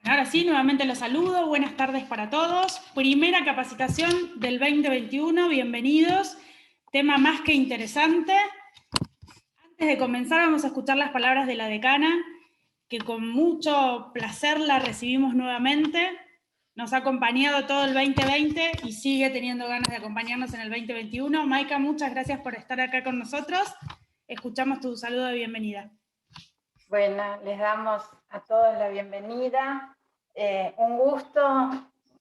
Ahora sí, nuevamente los saludo, buenas tardes para todos. Primera capacitación del 2021, bienvenidos. Tema más que interesante. Antes de comenzar vamos a escuchar las palabras de la decana, que con mucho placer la recibimos nuevamente. Nos ha acompañado todo el 2020 y sigue teniendo ganas de acompañarnos en el 2021. Maika, muchas gracias por estar acá con nosotros. Escuchamos tu saludo de bienvenida. Bueno, les damos a todos la bienvenida. Un gusto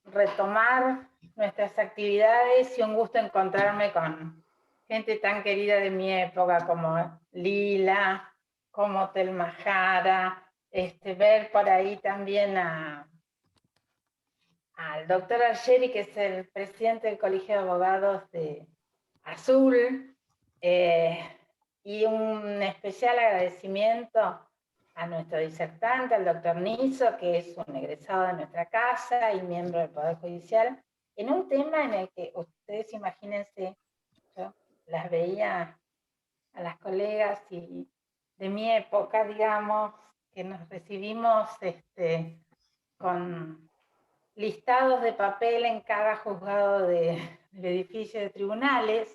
retomar nuestras actividades y un gusto encontrarme con gente tan querida de mi época como Lila, como Telma Jara, ver por ahí también al doctor Argeri, que es el presidente del Colegio de Abogados de Azul, y un especial agradecimiento a nuestro disertante, al doctor Niso, que es un egresado de nuestra casa y miembro del Poder Judicial, en un tema en el que ustedes imagínense, yo las veía a las colegas y de mi época, digamos, que nos recibimos con listados de papel en cada juzgado del edificio de tribunales.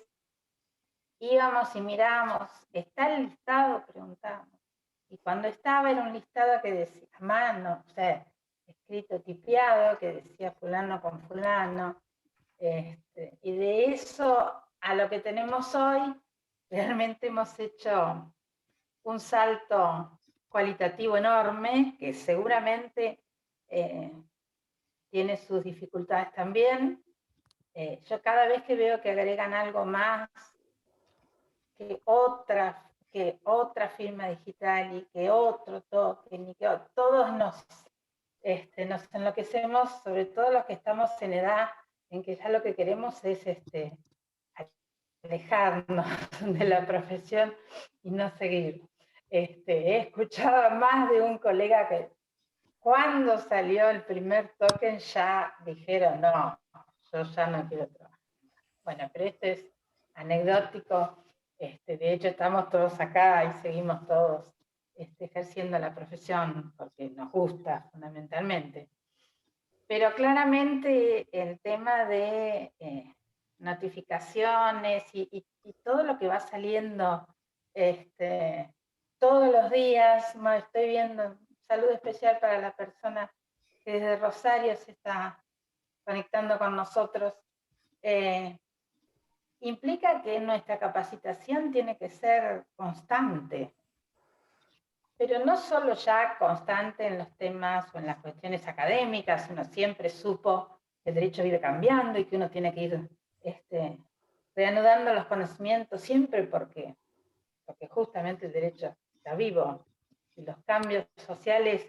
Íbamos y mirábamos, ¿está el listado? Preguntábamos. Y cuando estaba era un listado que decía a mano, o sea, escrito, tipeado, que decía fulano con fulano. Y de eso a lo que tenemos hoy, realmente hemos hecho un salto cualitativo enorme, que seguramente tiene sus dificultades también. Yo cada vez que veo que agregan algo más, que otra firma digital y que otro token, y que todos nos enloquecemos, sobre todo los que estamos en edad en que ya lo que queremos es alejarnos de la profesión y no seguir. He escuchado a más de un colega que cuando salió el primer token ya dijeron, no, yo ya no quiero trabajar. Bueno, pero esto es anecdótico. De hecho, estamos todos acá y seguimos todos ejerciendo la profesión porque nos gusta fundamentalmente. Pero claramente el tema de notificaciones y todo lo que va saliendo todos los días, estoy viendo un saludo especial para la persona que desde Rosario se está conectando con nosotros, implica que nuestra capacitación tiene que ser constante, pero no solo ya constante en los temas o en las cuestiones académicas. Uno siempre supo que el derecho vive cambiando y que uno tiene que ir reanudando los conocimientos siempre porque justamente el derecho está vivo y los cambios sociales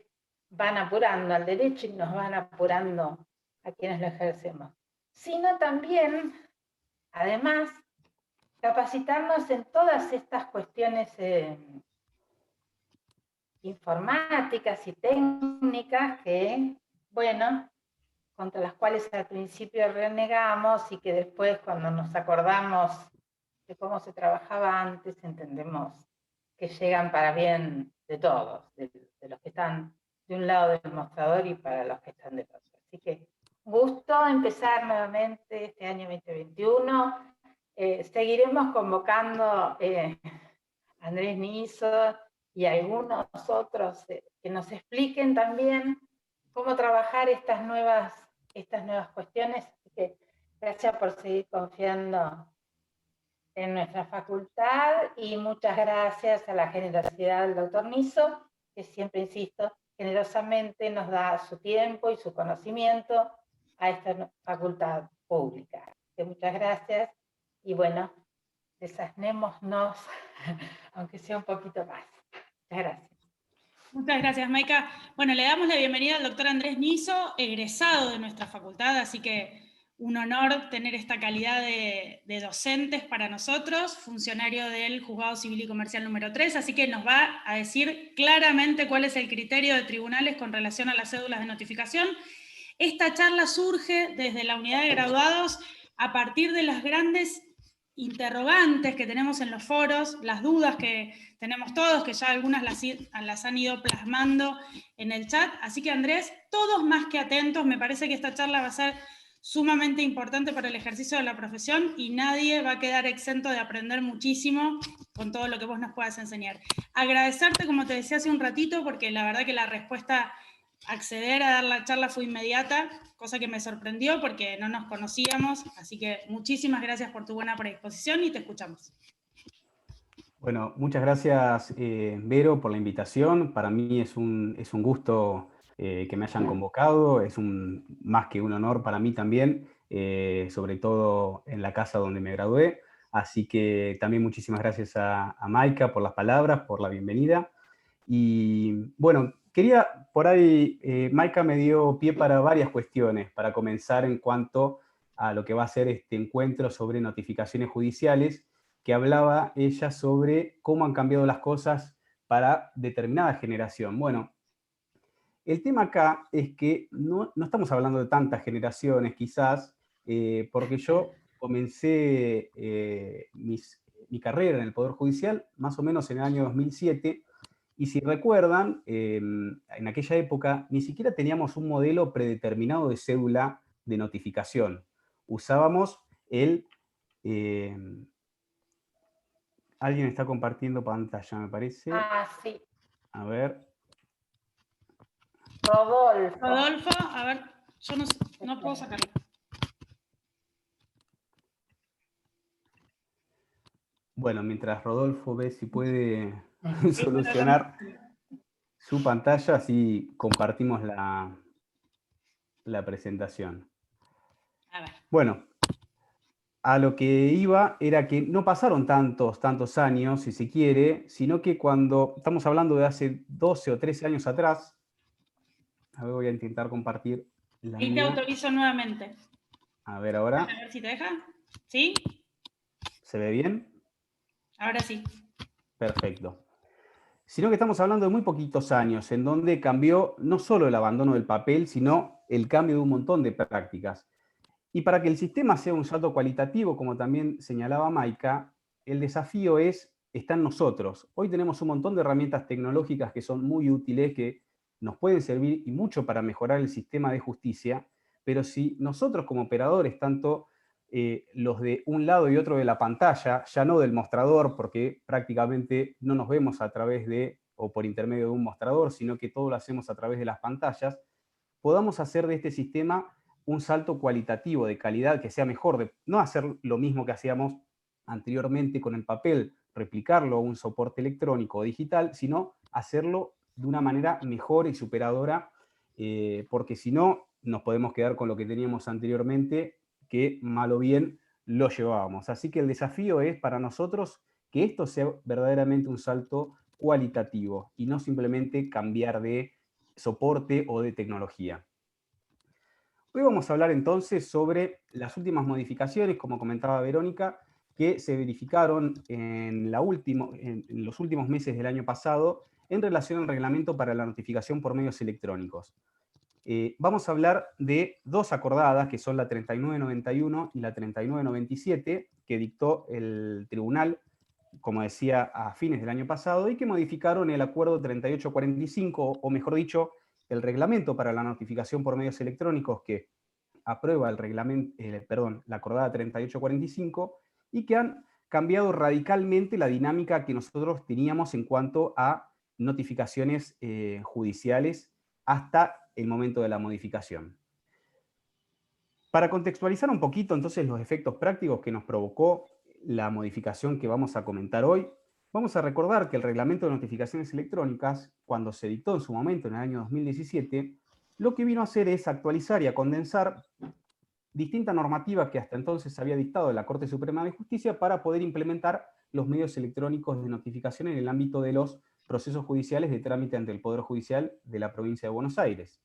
van apurando al derecho y nos van apurando a quienes lo ejercemos, sino también, además, capacitarnos en todas estas cuestiones informáticas y técnicas que, bueno, contra las cuales al principio renegamos y que después, cuando nos acordamos de cómo se trabajaba antes, entendemos que llegan para bien de todos, de los que están de un lado del mostrador y para los que están del otro. Así que gusto empezar nuevamente este año 2021. Seguiremos convocando a Andrés Niso y a algunos otros que nos expliquen también cómo trabajar estas nuevas cuestiones. Así que gracias por seguir confiando en nuestra facultad y muchas gracias a la generosidad del doctor Niso, que siempre, insisto, generosamente nos da su tiempo y su conocimiento a esta facultad pública. Así que muchas gracias y bueno, desasnémonos, aunque sea un poquito más. Muchas gracias. Muchas gracias, Maika. Bueno, le damos la bienvenida al doctor Andrés Niso, egresado de nuestra facultad, así que un honor tener esta calidad de docentes para nosotros, funcionario del Juzgado Civil y Comercial número 3, así que nos va a decir claramente cuál es el criterio de tribunales con relación a las cédulas de notificación. Esta charla surge desde la unidad de graduados a partir de las grandes interrogantes que tenemos en los foros, las dudas que tenemos todos, que ya algunas las han ido plasmando en el chat. Así que Andrés, todos más que atentos, me parece que esta charla va a ser sumamente importante para el ejercicio de la profesión y nadie va a quedar exento de aprender muchísimo con todo lo que vos nos puedas enseñar. Agradecerte, como te decía hace un ratito, porque la verdad que la respuesta acceder a dar la charla fue inmediata, cosa que me sorprendió porque no nos conocíamos, así que muchísimas gracias por tu buena predisposición y te escuchamos. Bueno, muchas gracias, Vero, por la invitación. Para mí es un gusto que me hayan convocado, es más que un honor para mí también, sobre todo en la casa donde me gradué. Así que también muchísimas gracias a Maika por las palabras, por la bienvenida. Y bueno, quería, por ahí, Maika me dio pie para varias cuestiones, para comenzar en cuanto a lo que va a ser este encuentro sobre notificaciones judiciales, que hablaba ella sobre cómo han cambiado las cosas para determinada generación. Bueno, el tema acá es que no estamos hablando de tantas generaciones quizás, porque yo comencé mi carrera en el Poder Judicial más o menos en el año 2007, y si recuerdan, en aquella época ni siquiera teníamos un modelo predeterminado de cédula de notificación. Usábamos el... alguien está compartiendo pantalla, me parece. Ah, sí. A ver. Rodolfo, a ver, yo no puedo sacarlo. Bueno, mientras Rodolfo ve si puede solucionar su pantalla, así compartimos la presentación. A ver. Bueno, a lo que iba era que no pasaron tantos años, si se quiere, sino que cuando estamos hablando de hace 12 o 13 años atrás, a ver, voy a intentar compartir la Ahí mía. te autorizo nuevamente. A ver ahora. A ver si te deja. ¿Sí? ¿Se ve bien? Ahora sí. Perfecto. Sino que estamos hablando de muy poquitos años, en donde cambió no solo el abandono del papel, sino el cambio de un montón de prácticas. Y para que el sistema sea un salto cualitativo, como también señalaba Maika, el desafío está en nosotros. Hoy tenemos un montón de herramientas tecnológicas que son muy útiles, que nos pueden servir y mucho para mejorar el sistema de justicia, pero si nosotros como operadores, tanto los de un lado y otro de la pantalla, ya no del mostrador, porque prácticamente no nos vemos a través de o por intermedio de un mostrador, sino que todo lo hacemos a través de las pantallas, podamos hacer de este sistema un salto cualitativo de calidad que sea mejor, de no hacer lo mismo que hacíamos anteriormente con el papel, replicarlo a un soporte electrónico o digital, sino hacerlo de una manera mejor y superadora, porque si no nos podemos quedar con lo que teníamos anteriormente, que mal o bien lo llevábamos. Así que el desafío es para nosotros que esto sea verdaderamente un salto cualitativo y no simplemente cambiar de soporte o de tecnología. Hoy vamos a hablar entonces sobre las últimas modificaciones, como comentaba Verónica, que se verificaron en los últimos meses del año pasado en relación al reglamento para la notificación por medios electrónicos. Vamos a hablar de dos acordadas, que son la 3991 y la 3997, que dictó el tribunal, como decía, a fines del año pasado, y que modificaron el acuerdo 3845, o mejor dicho, el reglamento para la notificación por medios electrónicos que aprueba la acordada 3845, y que han cambiado radicalmente la dinámica que nosotros teníamos en cuanto a notificaciones judiciales hasta el momento de la modificación. Para contextualizar un poquito entonces los efectos prácticos que nos provocó la modificación que vamos a comentar hoy, vamos a recordar que el reglamento de notificaciones electrónicas, cuando se dictó en su momento en el año 2017, lo que vino a hacer es actualizar y a condensar distinta normativa que hasta entonces había dictado la Corte Suprema de Justicia para poder implementar los medios electrónicos de notificación en el ámbito de los procesos judiciales de trámite ante el Poder Judicial de la provincia de Buenos Aires.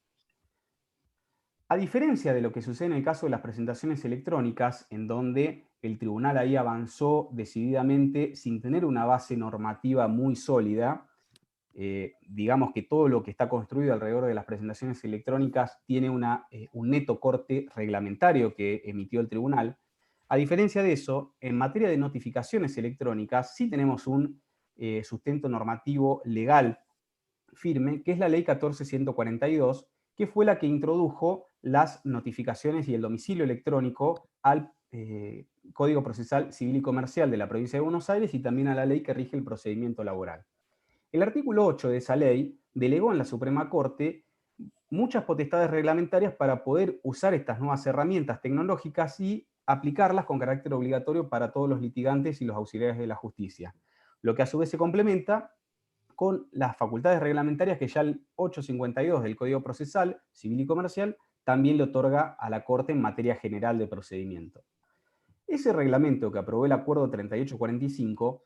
A diferencia de lo que sucede en el caso de las presentaciones electrónicas, en donde el tribunal ahí avanzó decididamente sin tener una base normativa muy sólida, digamos que todo lo que está construido alrededor de las presentaciones electrónicas tiene un neto corte reglamentario que emitió el tribunal. A diferencia de eso, en materia de notificaciones electrónicas sí tenemos un sustento normativo legal firme, que es la Ley 14.142, que fue la que introdujo las notificaciones y el domicilio electrónico al Código Procesal Civil y Comercial de la Provincia de Buenos Aires y también a la ley que rige el procedimiento laboral. El artículo 8 de esa ley delegó en la Suprema Corte muchas potestades reglamentarias para poder usar estas nuevas herramientas tecnológicas y aplicarlas con carácter obligatorio para todos los litigantes y los auxiliares de la justicia. Lo que a su vez se complementa con las facultades reglamentarias que ya el 852 del Código Procesal Civil y Comercial también le otorga a la Corte en materia general de procedimiento. Ese reglamento que aprobó el Acuerdo 3845,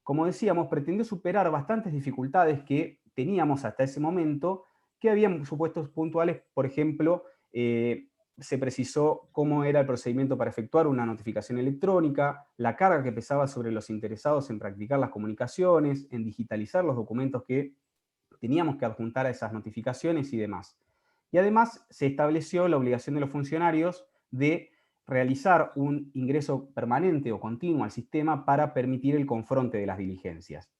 como decíamos, pretendió superar bastantes dificultades que teníamos hasta ese momento, que habían supuestos puntuales. Por ejemplo, se precisó cómo era el procedimiento para efectuar una notificación electrónica, la carga que pesaba sobre los interesados en practicar las comunicaciones, en digitalizar los documentos que teníamos que adjuntar a esas notificaciones y demás. Y además se estableció la obligación de los funcionarios de realizar un ingreso permanente o continuo al sistema para permitir el confronte de las diligencias.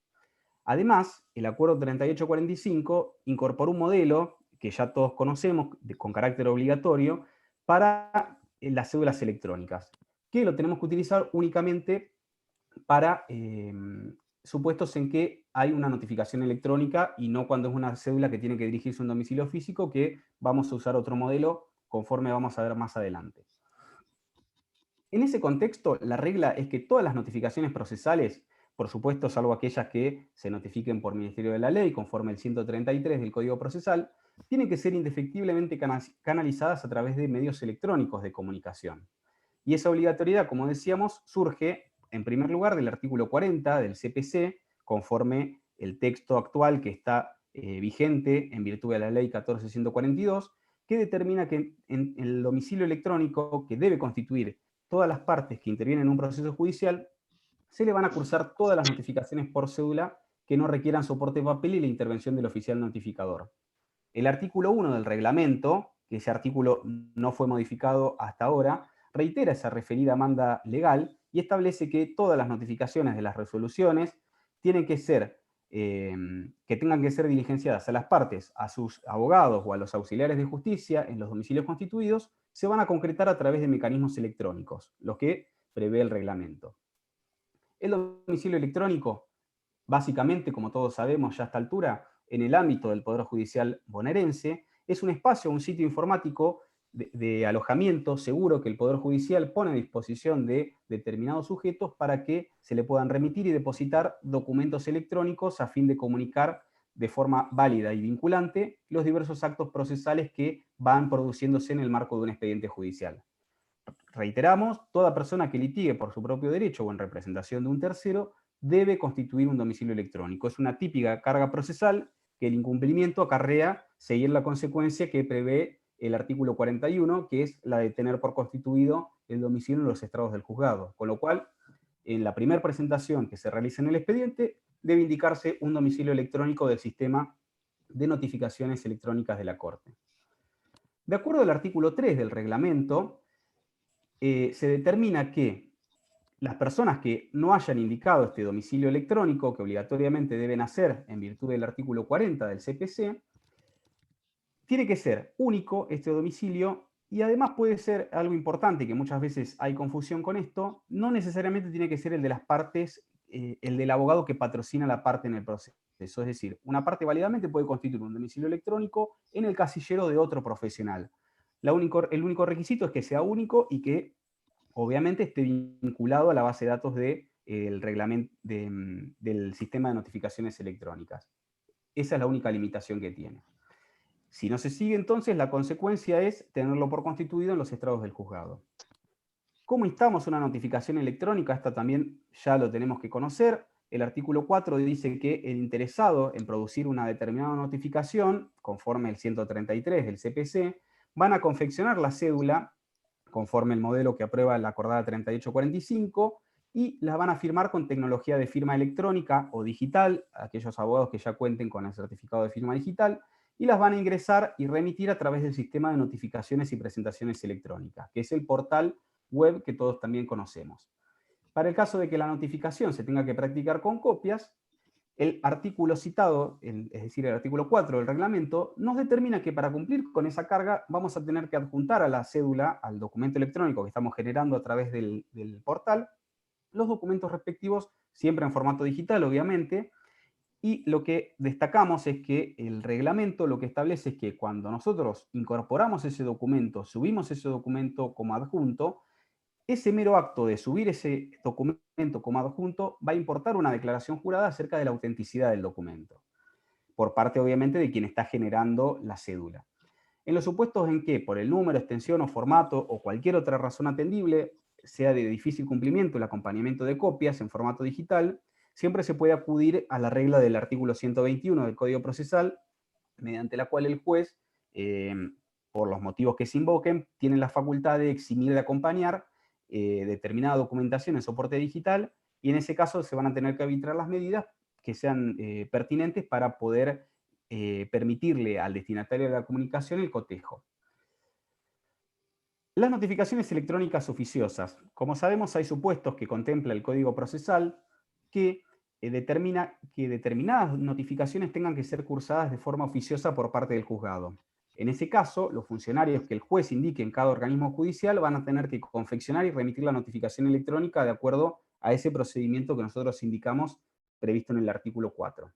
Además, el Acuerdo 3845 incorporó un modelo que ya todos conocemos con carácter obligatorio para las cédulas electrónicas, que lo tenemos que utilizar únicamente para supuestos en que hay una notificación electrónica y no cuando es una cédula que tiene que dirigirse a un domicilio físico, que vamos a usar otro modelo conforme vamos a ver más adelante. En ese contexto, la regla es que todas las notificaciones procesales, por supuesto, salvo aquellas que se notifiquen por Ministerio de la Ley, conforme el 133 del Código Procesal, tienen que ser indefectiblemente canalizadas a través de medios electrónicos de comunicación. Y esa obligatoriedad, como decíamos, surge, en primer lugar, del artículo 40 del CPC, conforme el texto actual que está vigente en virtud de la Ley 14.142, que determina que en el domicilio electrónico que debe constituir todas las partes que intervienen en un proceso judicial, se le van a cursar todas las notificaciones por cédula que no requieran soporte de papel y la intervención del oficial notificador. El artículo 1 del reglamento, que ese artículo no fue modificado hasta ahora, reitera esa referida manda legal y establece que todas las notificaciones de las resoluciones tienen que ser, que tengan que ser diligenciadas a las partes, a sus abogados o a los auxiliares de justicia en los domicilios constituidos, se van a concretar a través de mecanismos electrónicos, los que prevé el reglamento. El domicilio electrónico, básicamente, como todos sabemos ya a esta altura, en el ámbito del Poder Judicial bonaerense, es un espacio, un sitio informático de alojamiento seguro que el Poder Judicial pone a disposición de determinados sujetos para que se le puedan remitir y depositar documentos electrónicos a fin de comunicar de forma válida y vinculante los diversos actos procesales que van produciéndose en el marco de un expediente judicial. Reiteramos, toda persona que litigue por su propio derecho o en representación de un tercero debe constituir un domicilio electrónico. Es una típica carga procesal que el incumplimiento acarrea seguir la consecuencia que prevé el artículo 41, que es la de tener por constituido el domicilio en los estrados del juzgado. Con lo cual, en la primera presentación que se realice en el expediente, debe indicarse un domicilio electrónico del sistema de notificaciones electrónicas de la Corte. De acuerdo al artículo 3 del reglamento, se determina que las personas que no hayan indicado este domicilio electrónico, que obligatoriamente deben hacer en virtud del artículo 40 del CPC, tiene que ser único este domicilio y además puede ser algo importante, que muchas veces hay confusión con esto, no necesariamente tiene que ser el de las partes, el del abogado que patrocina la parte en el proceso. Es decir, una parte válidamente puede constituir un domicilio electrónico en el casillero de otro profesional. El único requisito es que sea único y que obviamente esté vinculado a la base de datos reglamento del sistema de notificaciones electrónicas. Esa es la única limitación que tiene. Si no se sigue, entonces, la consecuencia es tenerlo por constituido en los estrados del juzgado. ¿Cómo instamos una notificación electrónica? Esta también ya lo tenemos que conocer. El artículo 4 dice que el interesado en producir una determinada notificación, conforme el 133 del CPC, van a confeccionar la cédula conforme el modelo que aprueba la acordada 3845, y las van a firmar con tecnología de firma electrónica o digital, aquellos abogados que ya cuenten con el certificado de firma digital, y las van a ingresar y remitir a través del sistema de notificaciones y presentaciones electrónicas, que es el portal web que todos también conocemos. Para el caso de que la notificación se tenga que practicar con copias, el artículo citado, es decir, el artículo 4 del reglamento, nos determina que para cumplir con esa carga vamos a tener que adjuntar a la cédula, al documento electrónico que estamos generando a través del portal, los documentos respectivos, siempre en formato digital, obviamente, y lo que destacamos es que el reglamento lo que establece es que cuando nosotros incorporamos ese documento, subimos ese documento como adjunto, ese mero acto de subir ese documento como adjunto va a importar una declaración jurada acerca de la autenticidad del documento, por parte obviamente de quien está generando la cédula. En los supuestos en que por el número, extensión o formato o cualquier otra razón atendible sea de difícil cumplimiento el acompañamiento de copias en formato digital, siempre se puede acudir a la regla del artículo 121 del Código Procesal, mediante la cual el juez, por los motivos que se invoquen, tiene la facultad de eximir de acompañar determinada documentación en soporte digital, y en ese caso se van a tener que arbitrar las medidas que sean pertinentes para poder permitirle al destinatario de la comunicación el cotejo. Las notificaciones electrónicas oficiosas. Como sabemos, hay supuestos que contempla el Código Procesal que determina que determinadas notificaciones tengan que ser cursadas de forma oficiosa por parte del juzgado. En ese caso, los funcionarios que el juez indique en cada organismo judicial van a tener que confeccionar y remitir la notificación electrónica de acuerdo a ese procedimiento que nosotros indicamos previsto en el artículo 4.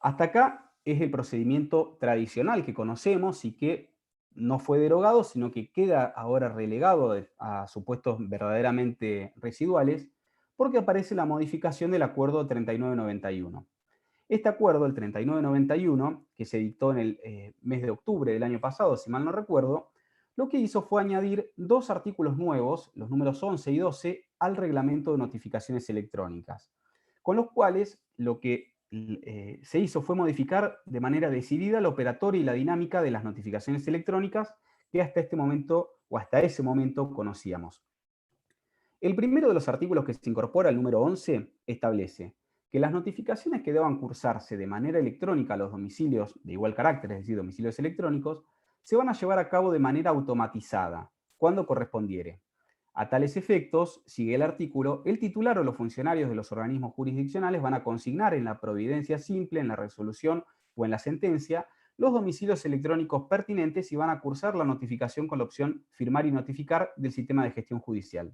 Hasta acá es el procedimiento tradicional que conocemos y que no fue derogado, sino que queda ahora relegado a supuestos verdaderamente residuales, porque aparece la modificación del acuerdo 3991. Este acuerdo, el 3991, que se dictó en el mes de octubre del año pasado, si mal no recuerdo, lo que hizo fue añadir dos artículos nuevos, los números 11 y 12, al reglamento de notificaciones electrónicas, con los cuales lo que se hizo fue modificar de manera decidida la operatoria y la dinámica de las notificaciones electrónicas que hasta este momento o hasta ese momento conocíamos. El primero de los artículos que se incorpora, el número 11, establece que las notificaciones que deban cursarse de manera electrónica a los domicilios de igual carácter, es decir, domicilios electrónicos, se van a llevar a cabo de manera automatizada, cuando correspondiere. A tales efectos, sigue el artículo, el titular o los funcionarios de los organismos jurisdiccionales van a consignar en la providencia simple, en la resolución o en la sentencia, los domicilios electrónicos pertinentes y van a cursar la notificación con la opción firmar y notificar del sistema de gestión judicial.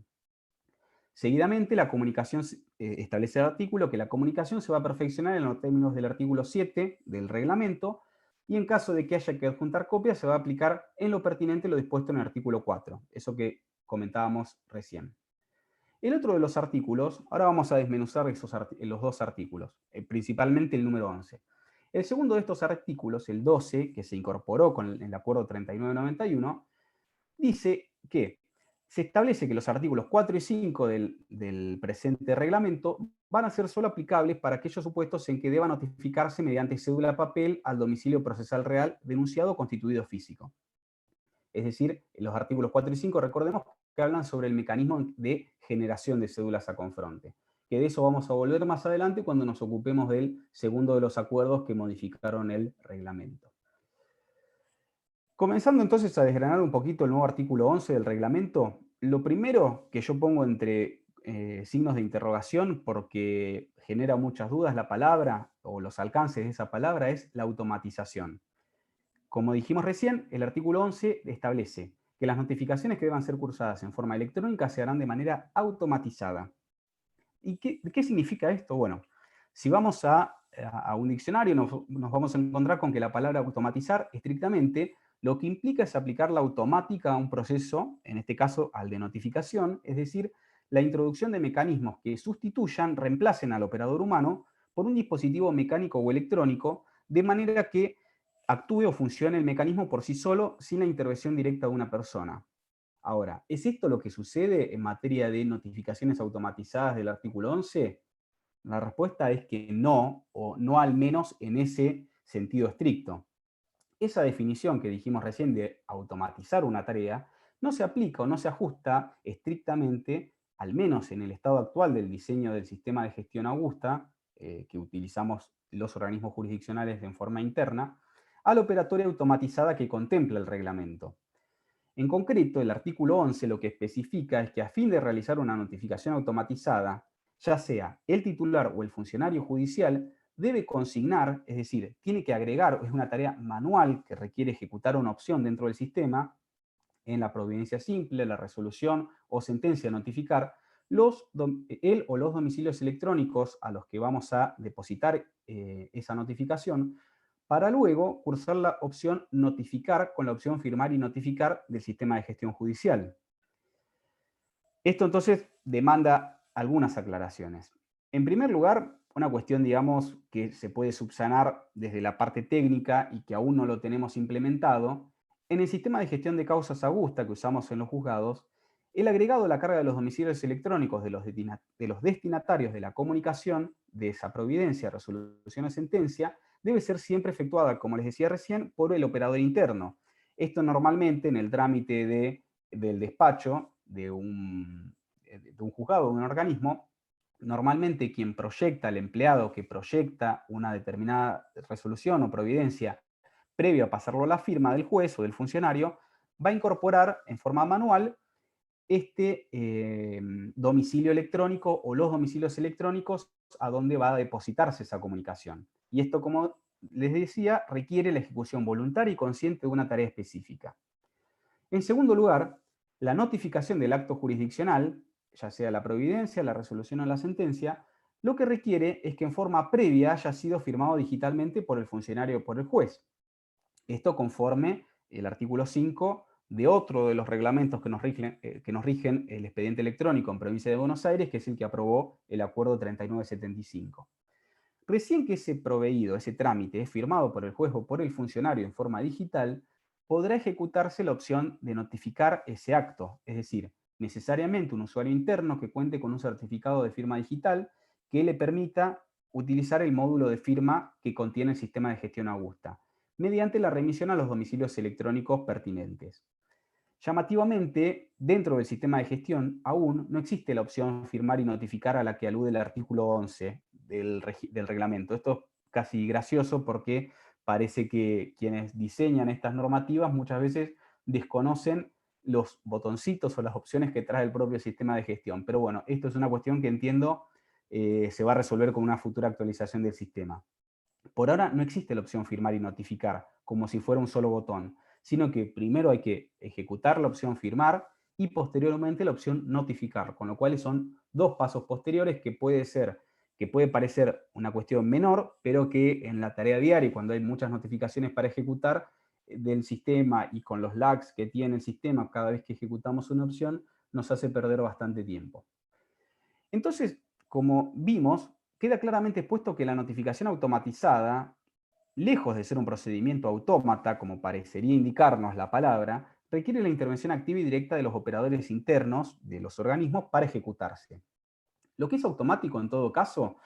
Seguidamente, la comunicación establece el artículo que la comunicación se va a perfeccionar en los términos del artículo 7 del reglamento y en caso de que haya que adjuntar copias se va a aplicar en lo pertinente lo dispuesto en el artículo 4, eso que comentábamos recién. El otro de los artículos, ahora vamos a desmenuzar los dos artículos, principalmente el número 11. El segundo de estos artículos, el 12, que se incorporó con el acuerdo 3991, dice que se establece que los artículos 4 y 5 del presente reglamento van a ser solo aplicables para aquellos supuestos en que deba notificarse mediante cédula papel al domicilio procesal real denunciado o constituido físico. Es decir, los artículos 4 y 5, recordemos que hablan sobre el mecanismo de generación de cédulas a confronte, que de eso vamos a volver más adelante cuando nos ocupemos del segundo de los acuerdos que modificaron el reglamento. Comenzando entonces a desgranar un poquito el nuevo artículo 11 del reglamento, lo primero que yo pongo entre signos de interrogación, porque genera muchas dudas la palabra o los alcances de esa palabra, es la automatización. Como dijimos recién, el artículo 11 establece que las notificaciones que deban ser cursadas en forma electrónica se harán de manera automatizada. ¿Y qué significa esto? Bueno, si vamos a un diccionario nos vamos a encontrar con que la palabra automatizar estrictamente lo que implica es aplicar la automática a un proceso, en este caso al de notificación, es decir, la introducción de mecanismos que sustituyan, reemplacen al operador humano por un dispositivo mecánico o electrónico, de manera que actúe o funcione el mecanismo por sí solo sin la intervención directa de una persona. Ahora, ¿es esto lo que sucede en materia de notificaciones automatizadas del artículo 11? La respuesta es que no, o no al menos en ese sentido estricto. Esa definición que dijimos recién de automatizar una tarea no se aplica o no se ajusta estrictamente, al menos en el estado actual del diseño del sistema de gestión augusta, que utilizamos los organismos jurisdiccionales en forma interna, a la operatoria automatizada que contempla el reglamento. En concreto, el artículo 11 lo que especifica es que a fin de realizar una notificación automatizada, ya sea el titular o el funcionario judicial, debe consignar, es decir, tiene que agregar, es una tarea manual que requiere ejecutar una opción dentro del sistema, en la providencia simple, la resolución o sentencia a notificar, el o los domicilios electrónicos a los que vamos a depositar esa notificación, para luego cursar la opción notificar con la opción firmar y notificar del sistema de gestión judicial. Esto entonces demanda algunas aclaraciones. En primer lugar, una cuestión, digamos, que se puede subsanar desde la parte técnica y que aún no lo tenemos implementado. En el sistema de gestión de causas augusta que usamos en los juzgados, el agregado a la carga de los domicilios electrónicos de los destinatarios de la comunicación de esa providencia, resolución o sentencia, debe ser siempre efectuada, como les decía recién, por el operador interno. Esto normalmente en el trámite del despacho de un juzgado, de un organismo, normalmente quien proyecta, el empleado que proyecta una determinada resolución o providencia previo a pasarlo a la firma del juez o del funcionario, va a incorporar en forma manual este domicilio electrónico o los domicilios electrónicos a donde va a depositarse esa comunicación. Y esto, como les decía, requiere la ejecución voluntaria y consciente de una tarea específica. En segundo lugar, la notificación del acto jurisdiccional, ya sea la providencia, la resolución o la sentencia, lo que requiere es que en forma previa haya sido firmado digitalmente por el funcionario o por el juez. Esto conforme el artículo 5 de otro de los reglamentos que nos rigen el expediente electrónico en Provincia de Buenos Aires, que es el que aprobó el Acuerdo 3975. Recién que ese proveído, ese trámite, es firmado por el juez o por el funcionario en forma digital, podrá ejecutarse la opción de notificar ese acto, es decir, necesariamente un usuario interno que cuente con un certificado de firma digital que le permita utilizar el módulo de firma que contiene el sistema de gestión augusta, mediante la remisión a los domicilios electrónicos pertinentes. Llamativamente, dentro del sistema de gestión aún no existe la opción firmar y notificar a la que alude el artículo 11 del reglamento. Esto es casi gracioso porque parece que quienes diseñan estas normativas muchas veces desconocen los botoncitos o las opciones que trae el propio sistema de gestión. Pero bueno, esto es una cuestión que entiendo se va a resolver con una futura actualización del sistema. Por ahora no existe la opción firmar y notificar como si fuera un solo botón, sino que primero hay que ejecutar la opción firmar y posteriormente la opción notificar, con lo cual son dos pasos posteriores que puede parecer una cuestión menor, pero que en la tarea diaria, cuando hay muchas notificaciones para ejecutar del sistema y con los lags que tiene el sistema cada vez que ejecutamos una opción, nos hace perder bastante tiempo. Entonces, como vimos, queda claramente expuesto que la notificación automatizada, lejos de ser un procedimiento autómata, como parecería indicarnos la palabra, requiere la intervención activa y directa de los operadores internos de los organismos para ejecutarse. Lo que es automático en todo caso,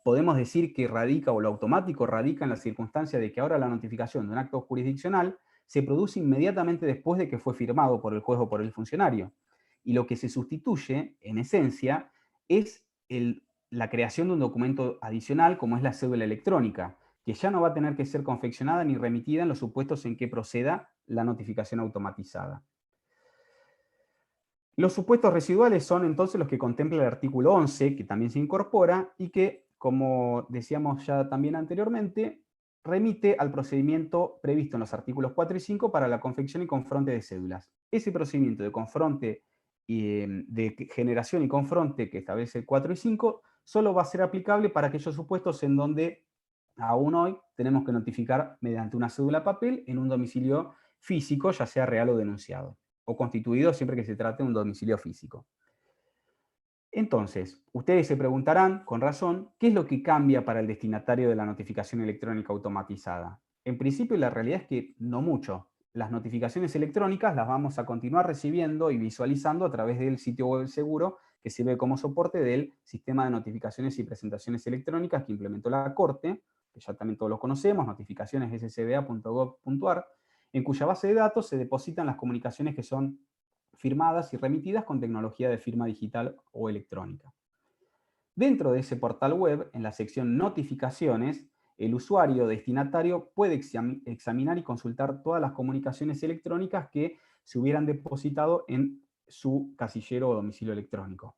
podemos decir que radica, o lo automático radica en la circunstancia de que ahora la notificación de un acto jurisdiccional se produce inmediatamente después de que fue firmado por el juez o por el funcionario. Y lo que se sustituye, en esencia, es la creación de un documento adicional como es la cédula electrónica, que ya no va a tener que ser confeccionada ni remitida en los supuestos en que proceda la notificación automatizada. Los supuestos residuales son entonces los que contempla el artículo 11, que también se incorpora y que, como decíamos ya también anteriormente, remite al procedimiento previsto en los artículos 4 y 5 para la confección y confronte de cédulas. Ese procedimiento de confronte de generación y confronte que establece el 4 y 5 solo va a ser aplicable para aquellos supuestos en donde aún hoy tenemos que notificar mediante una cédula papel en un domicilio físico, ya sea real o denunciado, o constituido siempre que se trate de un domicilio físico. Entonces, ustedes se preguntarán, con razón, ¿qué es lo que cambia para el destinatario de la notificación electrónica automatizada? En principio, la realidad es que no mucho. Las notificaciones electrónicas las vamos a continuar recibiendo y visualizando a través del sitio web seguro que sirve como soporte del sistema de notificaciones y presentaciones electrónicas que implementó la Corte, que ya también todos lo conocemos, notificaciones.ssba.gov.ar, en cuya base de datos se depositan las comunicaciones que son firmadas y remitidas con tecnología de firma digital o electrónica. Dentro de ese portal web, en la sección Notificaciones, el usuario destinatario puede examinar y consultar todas las comunicaciones electrónicas que se hubieran depositado en su casillero o domicilio electrónico.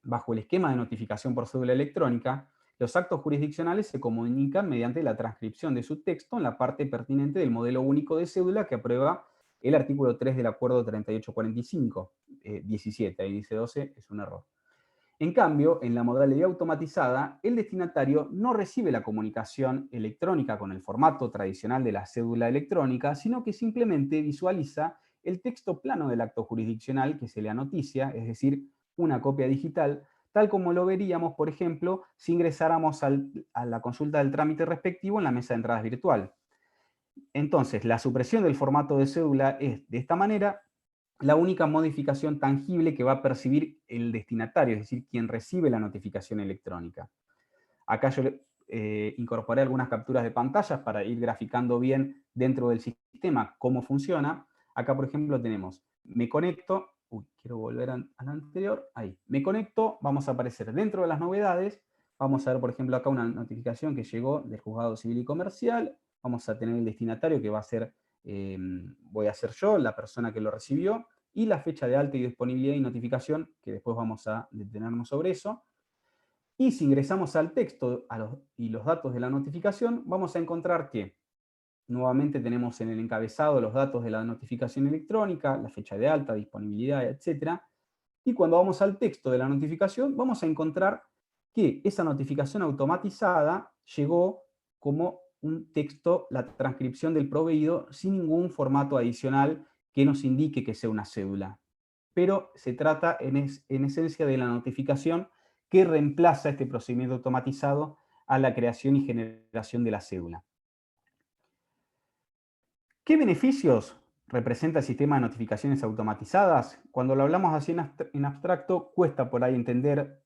Bajo el esquema de notificación por cédula electrónica, los actos jurisdiccionales se comunican mediante la transcripción de su texto en la parte pertinente del modelo único de cédula que aprueba el artículo 3 del Acuerdo 3845, 17, ahí dice 12, es un error. En cambio, en la modalidad automatizada, el destinatario no recibe la comunicación electrónica con el formato tradicional de la cédula electrónica, sino que simplemente visualiza el texto plano del acto jurisdiccional que se le anoticia, es decir, una copia digital, tal como lo veríamos, por ejemplo, si ingresáramos a la consulta del trámite respectivo en la mesa de entradas virtual. Entonces, la supresión del formato de cédula es, de esta manera, la única modificación tangible que va a percibir el destinatario, es decir, quien recibe la notificación electrónica. Acá yo incorporé algunas capturas de pantallas para ir graficando bien dentro del sistema cómo funciona. Acá, por ejemplo, tenemos, me conecto, quiero volver al anterior, ahí, me conecto, vamos a aparecer dentro de las novedades, vamos a ver, por ejemplo, acá una notificación que llegó del Juzgado Civil y Comercial, vamos a tener el destinatario que va a ser, voy a ser yo, la persona que lo recibió, y la fecha de alta y disponibilidad y notificación, que después vamos a detenernos sobre eso. Y si ingresamos al texto y los datos de la notificación, vamos a encontrar que nuevamente tenemos en el encabezado los datos de la notificación electrónica, la fecha de alta, disponibilidad, etc. Y cuando vamos al texto de la notificación, vamos a encontrar que esa notificación automatizada llegó como un texto, la transcripción del proveído, sin ningún formato adicional que nos indique que sea una cédula. Pero se trata en esencia de la notificación que reemplaza este procedimiento automatizado a la creación y generación de la cédula. ¿Qué beneficios representa el sistema de notificaciones automatizadas? Cuando lo hablamos así en abstracto, cuesta por ahí entender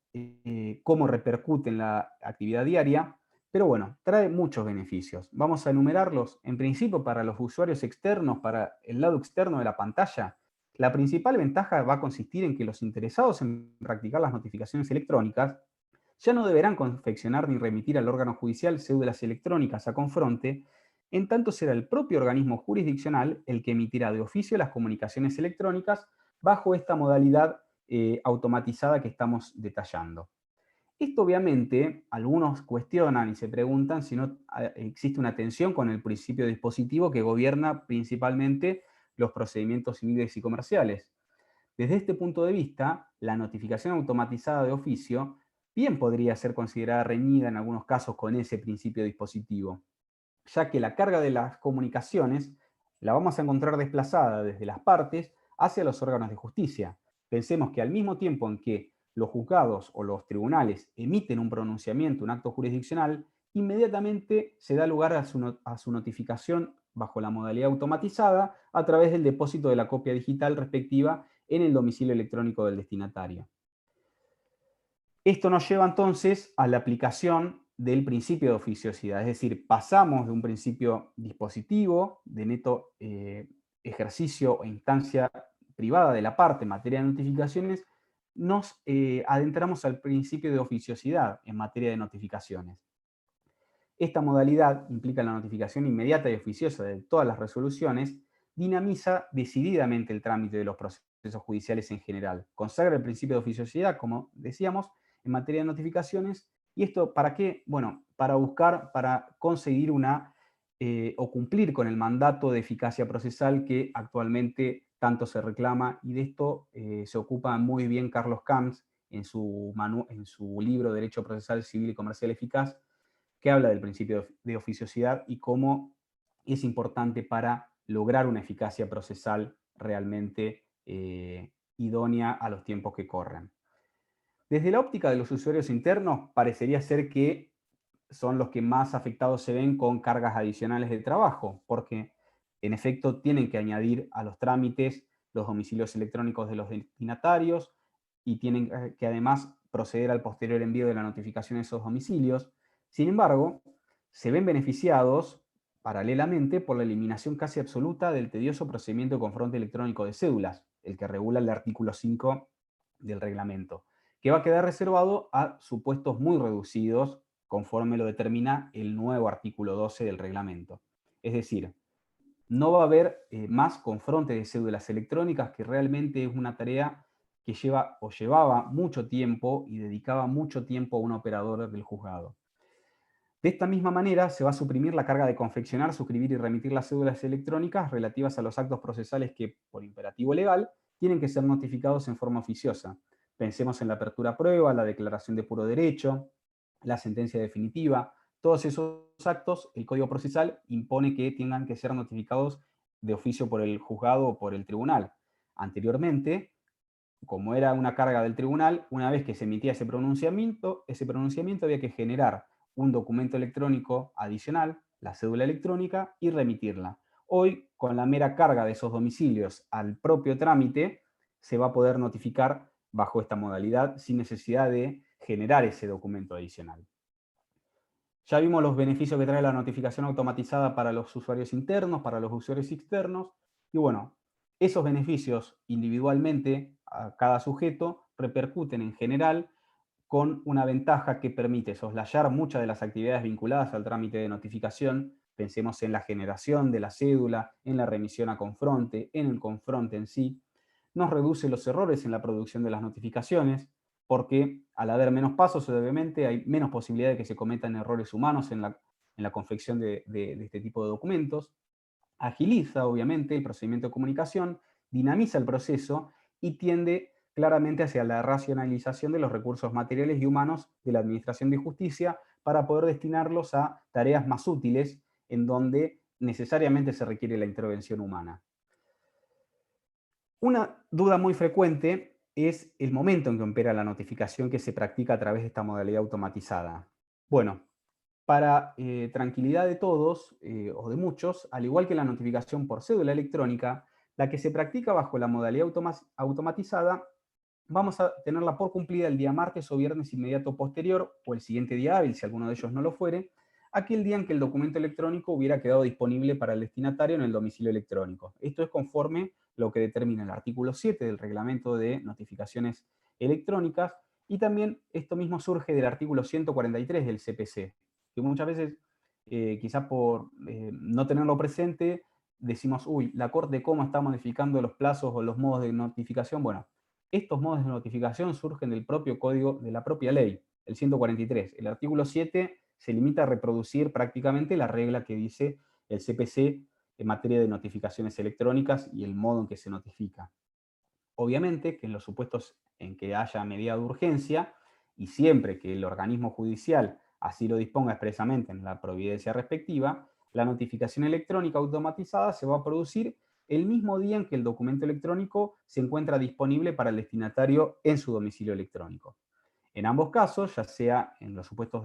cómo repercute en la actividad diaria, pero bueno, trae muchos beneficios. Vamos a enumerarlos. En principio, para los usuarios externos, para el lado externo de la pantalla, la principal ventaja va a consistir en que los interesados en practicar las notificaciones electrónicas ya no deberán confeccionar ni remitir al órgano judicial cédulas electrónicas a confronte, en tanto será el propio organismo jurisdiccional el que emitirá de oficio las comunicaciones electrónicas bajo esta modalidad automatizada que estamos detallando. Esto obviamente algunos cuestionan y se preguntan si no existe una tensión con el principio dispositivo que gobierna principalmente los procedimientos civiles y comerciales. Desde este punto de vista, la notificación automatizada de oficio bien podría ser considerada reñida en algunos casos con ese principio dispositivo, ya que la carga de las comunicaciones la vamos a encontrar desplazada desde las partes hacia los órganos de justicia. Pensemos que al mismo tiempo en que los juzgados o los tribunales emiten un pronunciamiento, un acto jurisdiccional, inmediatamente se da lugar a su notificación bajo la modalidad automatizada a través del depósito de la copia digital respectiva en el domicilio electrónico del destinatario. Esto nos lleva entonces a la aplicación del principio de oficiosidad, es decir, pasamos de un principio dispositivo, de neto ejercicio o instancia privada de la parte en materia de notificaciones, nos adentramos al principio de oficiosidad en materia de notificaciones. Esta modalidad implica la notificación inmediata y oficiosa de todas las resoluciones, dinamiza decididamente el trámite de los procesos judiciales en general, consagra el principio de oficiosidad, como decíamos, en materia de notificaciones. ¿Y esto para qué? Bueno, para conseguir o cumplir con el mandato de eficacia procesal que actualmente tanto se reclama, y de esto se ocupa muy bien Carlos Camps en su libro Derecho Procesal Civil y Comercial Eficaz, que habla del principio de oficiosidad y cómo es importante para lograr una eficacia procesal realmente idónea a los tiempos que corren. Desde la óptica de los usuarios internos, parecería ser que son los que más afectados se ven con cargas adicionales de trabajo, porque en efecto tienen que añadir a los trámites los domicilios electrónicos de los destinatarios y tienen que además proceder al posterior envío de la notificación a esos domicilios. Sin embargo, se ven beneficiados paralelamente por la eliminación casi absoluta del tedioso procedimiento de confronto electrónico de cédulas, el que regula el artículo 5 del reglamento, que va a quedar reservado a supuestos muy reducidos conforme lo determina el nuevo artículo 12 del reglamento. Es decir, no va a haber más confronte de cédulas electrónicas, que realmente es una tarea que llevaba mucho tiempo y dedicaba mucho tiempo a un operador del juzgado. De esta misma manera, se va a suprimir la carga de confeccionar, suscribir y remitir las cédulas electrónicas relativas a los actos procesales que, por imperativo legal, tienen que ser notificados en forma oficiosa. Pensemos en la apertura a prueba, la declaración de puro derecho, la sentencia definitiva. Todos esos actos, el Código Procesal impone que tengan que ser notificados de oficio por el juzgado o por el tribunal. Anteriormente, como era una carga del tribunal, una vez que se emitía ese pronunciamiento había que generar un documento electrónico adicional, la cédula electrónica, y remitirla. Hoy, con la mera carga de esos domicilios al propio trámite, se va a poder notificar bajo esta modalidad sin necesidad de generar ese documento adicional. Ya vimos los beneficios que trae la notificación automatizada para los usuarios internos, para los usuarios externos, y bueno, esos beneficios individualmente a cada sujeto repercuten en general con una ventaja que permite soslayar muchas de las actividades vinculadas al trámite de notificación. Pensemos en la generación de la cédula, en la remisión a confronte, en el confronte en sí. Nos reduce los errores en la producción de las notificaciones, porque al haber menos pasos, obviamente, hay menos posibilidad de que se cometan errores humanos en la confección de este tipo de documentos. Agiliza, obviamente, el procedimiento de comunicación, dinamiza el proceso y tiende claramente hacia la racionalización de los recursos materiales y humanos de la Administración de Justicia para poder destinarlos a tareas más útiles en donde necesariamente se requiere la intervención humana. Una duda muy frecuente es el momento en que opera la notificación que se practica a través de esta modalidad automatizada. Bueno, para tranquilidad de todos o de muchos, al igual que la notificación por cédula electrónica, la que se practica bajo la modalidad automatizada, vamos a tenerla por cumplida el día martes o viernes inmediato posterior, o el siguiente día hábil, si alguno de ellos no lo fuere, aquel día en que el documento electrónico hubiera quedado disponible para el destinatario en el domicilio electrónico. Esto es conforme lo que determina el artículo 7 del Reglamento de Notificaciones Electrónicas, y también esto mismo surge del artículo 143 del CPC, que muchas veces, quizás por no tenerlo presente, decimos, uy, la Corte cómo está modificando los plazos o los modos de notificación. Bueno, estos modos de notificación surgen del propio código, de la propia ley, el 143. El artículo 7 se limita a reproducir prácticamente la regla que dice el CPC en materia de notificaciones electrónicas y el modo en que se notifica. Obviamente que en los supuestos en que haya medida de urgencia, y siempre que el organismo judicial así lo disponga expresamente en la providencia respectiva, la notificación electrónica automatizada se va a producir el mismo día en que el documento electrónico se encuentra disponible para el destinatario en su domicilio electrónico. En ambos casos, ya sea en los supuestos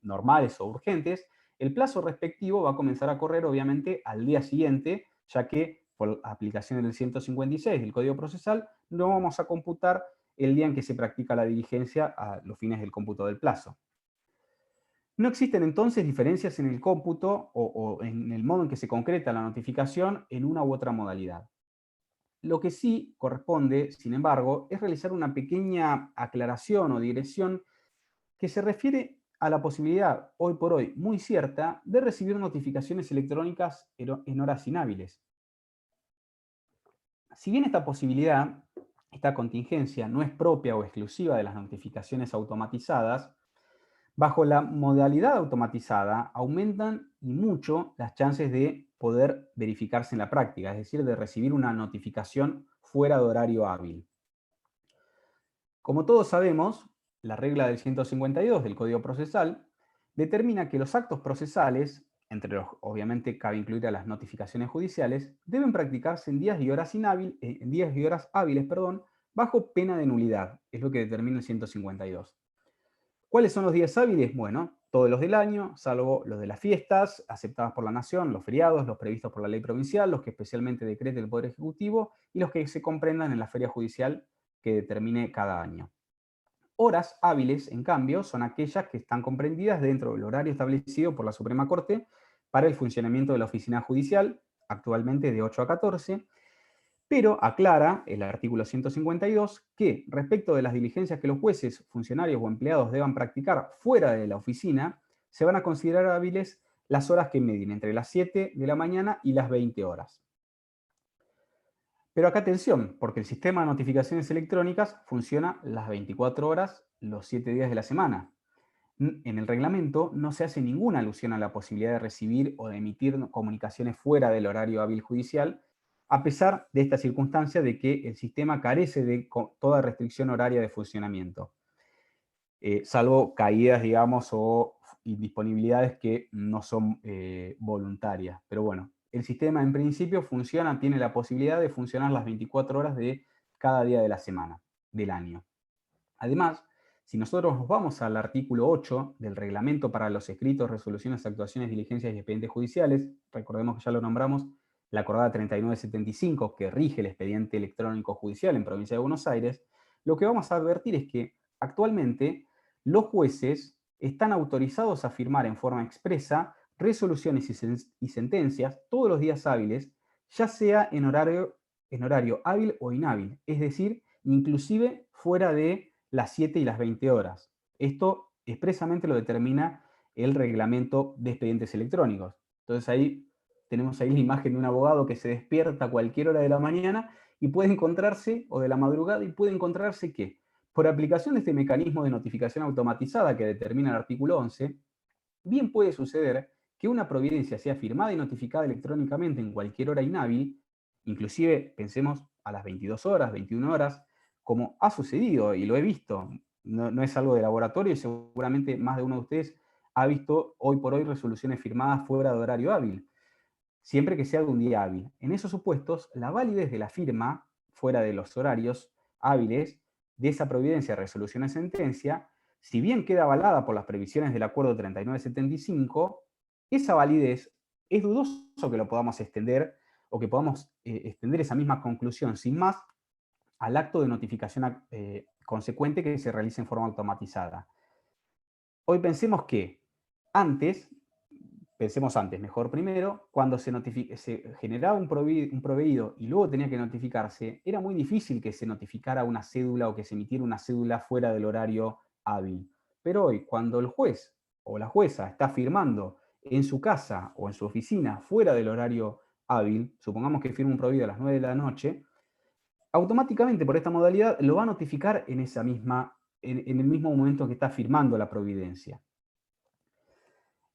normales o urgentes, el plazo respectivo va a comenzar a correr obviamente al día siguiente, ya que por aplicación del 156 del Código Procesal no vamos a computar el día en que se practica la diligencia a los fines del cómputo del plazo. No existen entonces diferencias en el cómputo o en el modo en que se concreta la notificación en una u otra modalidad. Lo que sí corresponde, sin embargo, es realizar una pequeña aclaración o digresión que se refiere a la posibilidad, hoy por hoy muy cierta, de recibir notificaciones electrónicas en horas inhábiles. Si bien esta posibilidad, esta contingencia, no es propia o exclusiva de las notificaciones automatizadas, bajo la modalidad automatizada aumentan y mucho las chances de poder verificarse en la práctica, es decir, de recibir una notificación fuera de horario hábil. Como todos sabemos, la regla del 152 del Código Procesal determina que los actos procesales, entre los obviamente cabe incluir a las notificaciones judiciales, deben practicarse en días y horas hábiles, bajo pena de nulidad, es lo que determina el 152. ¿Cuáles son los días hábiles? Bueno, todos los del año, salvo los de las fiestas aceptadas por la Nación, los feriados, los previstos por la ley provincial, los que especialmente decrete el Poder Ejecutivo y los que se comprendan en la feria judicial que determine cada año. Horas hábiles, en cambio, son aquellas que están comprendidas dentro del horario establecido por la Suprema Corte para el funcionamiento de la oficina judicial, actualmente de 8 a 14, Pero aclara el artículo 152 que respecto de las diligencias que los jueces, funcionarios o empleados deban practicar fuera de la oficina, se van a considerar hábiles las horas que medien entre las 7 de la mañana y las 20 horas. Pero acá atención, porque el sistema de notificaciones electrónicas funciona las 24 horas, los 7 días de la semana. En el reglamento no se hace ninguna alusión a la posibilidad de recibir o de emitir comunicaciones fuera del horario hábil judicial, a pesar de esta circunstancia de que el sistema carece de toda restricción horaria de funcionamiento, salvo caídas, digamos, o indisponibilidades que no son voluntarias. Pero bueno, el sistema en principio funciona, tiene la posibilidad de funcionar las 24 horas de cada día de la semana, del año. Además, si nosotros nos vamos al artículo 8 del reglamento para los escritos, resoluciones, actuaciones, diligencias y expedientes judiciales, recordemos que ya lo nombramos, la acordada 3975, que rige el expediente electrónico judicial en Provincia de Buenos Aires, lo que vamos a advertir es que actualmente los jueces están autorizados a firmar en forma expresa resoluciones y sentencias todos los días hábiles, ya sea en horario hábil o inhábil, es decir, inclusive fuera de las 7 y las 20 horas. Esto expresamente lo determina el reglamento de expedientes electrónicos. Entonces ahí tenemos ahí la imagen de un abogado que se despierta a cualquier hora de la mañana y puede encontrarse, o de la madrugada, y puede encontrarse que, por aplicación de este mecanismo de notificación automatizada que determina el artículo 11, bien puede suceder que una providencia sea firmada y notificada electrónicamente en cualquier hora inhábil, inclusive pensemos a las 22 horas, 21 horas, como ha sucedido y lo he visto. No es algo de laboratorio y seguramente más de uno de ustedes ha visto hoy por hoy resoluciones firmadas fuera de horario hábil, siempre que sea de un día hábil. En esos supuestos, la validez de la firma, fuera de los horarios hábiles, de esa providencia, resolución o sentencia, si bien queda avalada por las previsiones del Acuerdo 3975, esa validez es dudoso que lo podamos extender o que podamos extender esa misma conclusión sin más al acto de notificación consecuente que se realice en forma automatizada. Hoy pensemos antes, mejor primero, cuando se generaba un proveído y luego tenía que notificarse, era muy difícil que se notificara una cédula o que se emitiera una cédula fuera del horario hábil. Pero hoy, cuando el juez o la jueza está firmando en su casa o en su oficina fuera del horario hábil, supongamos que firma un proveído a las 9 de la noche, automáticamente por esta modalidad lo va a notificar en el mismo momento que está firmando la providencia.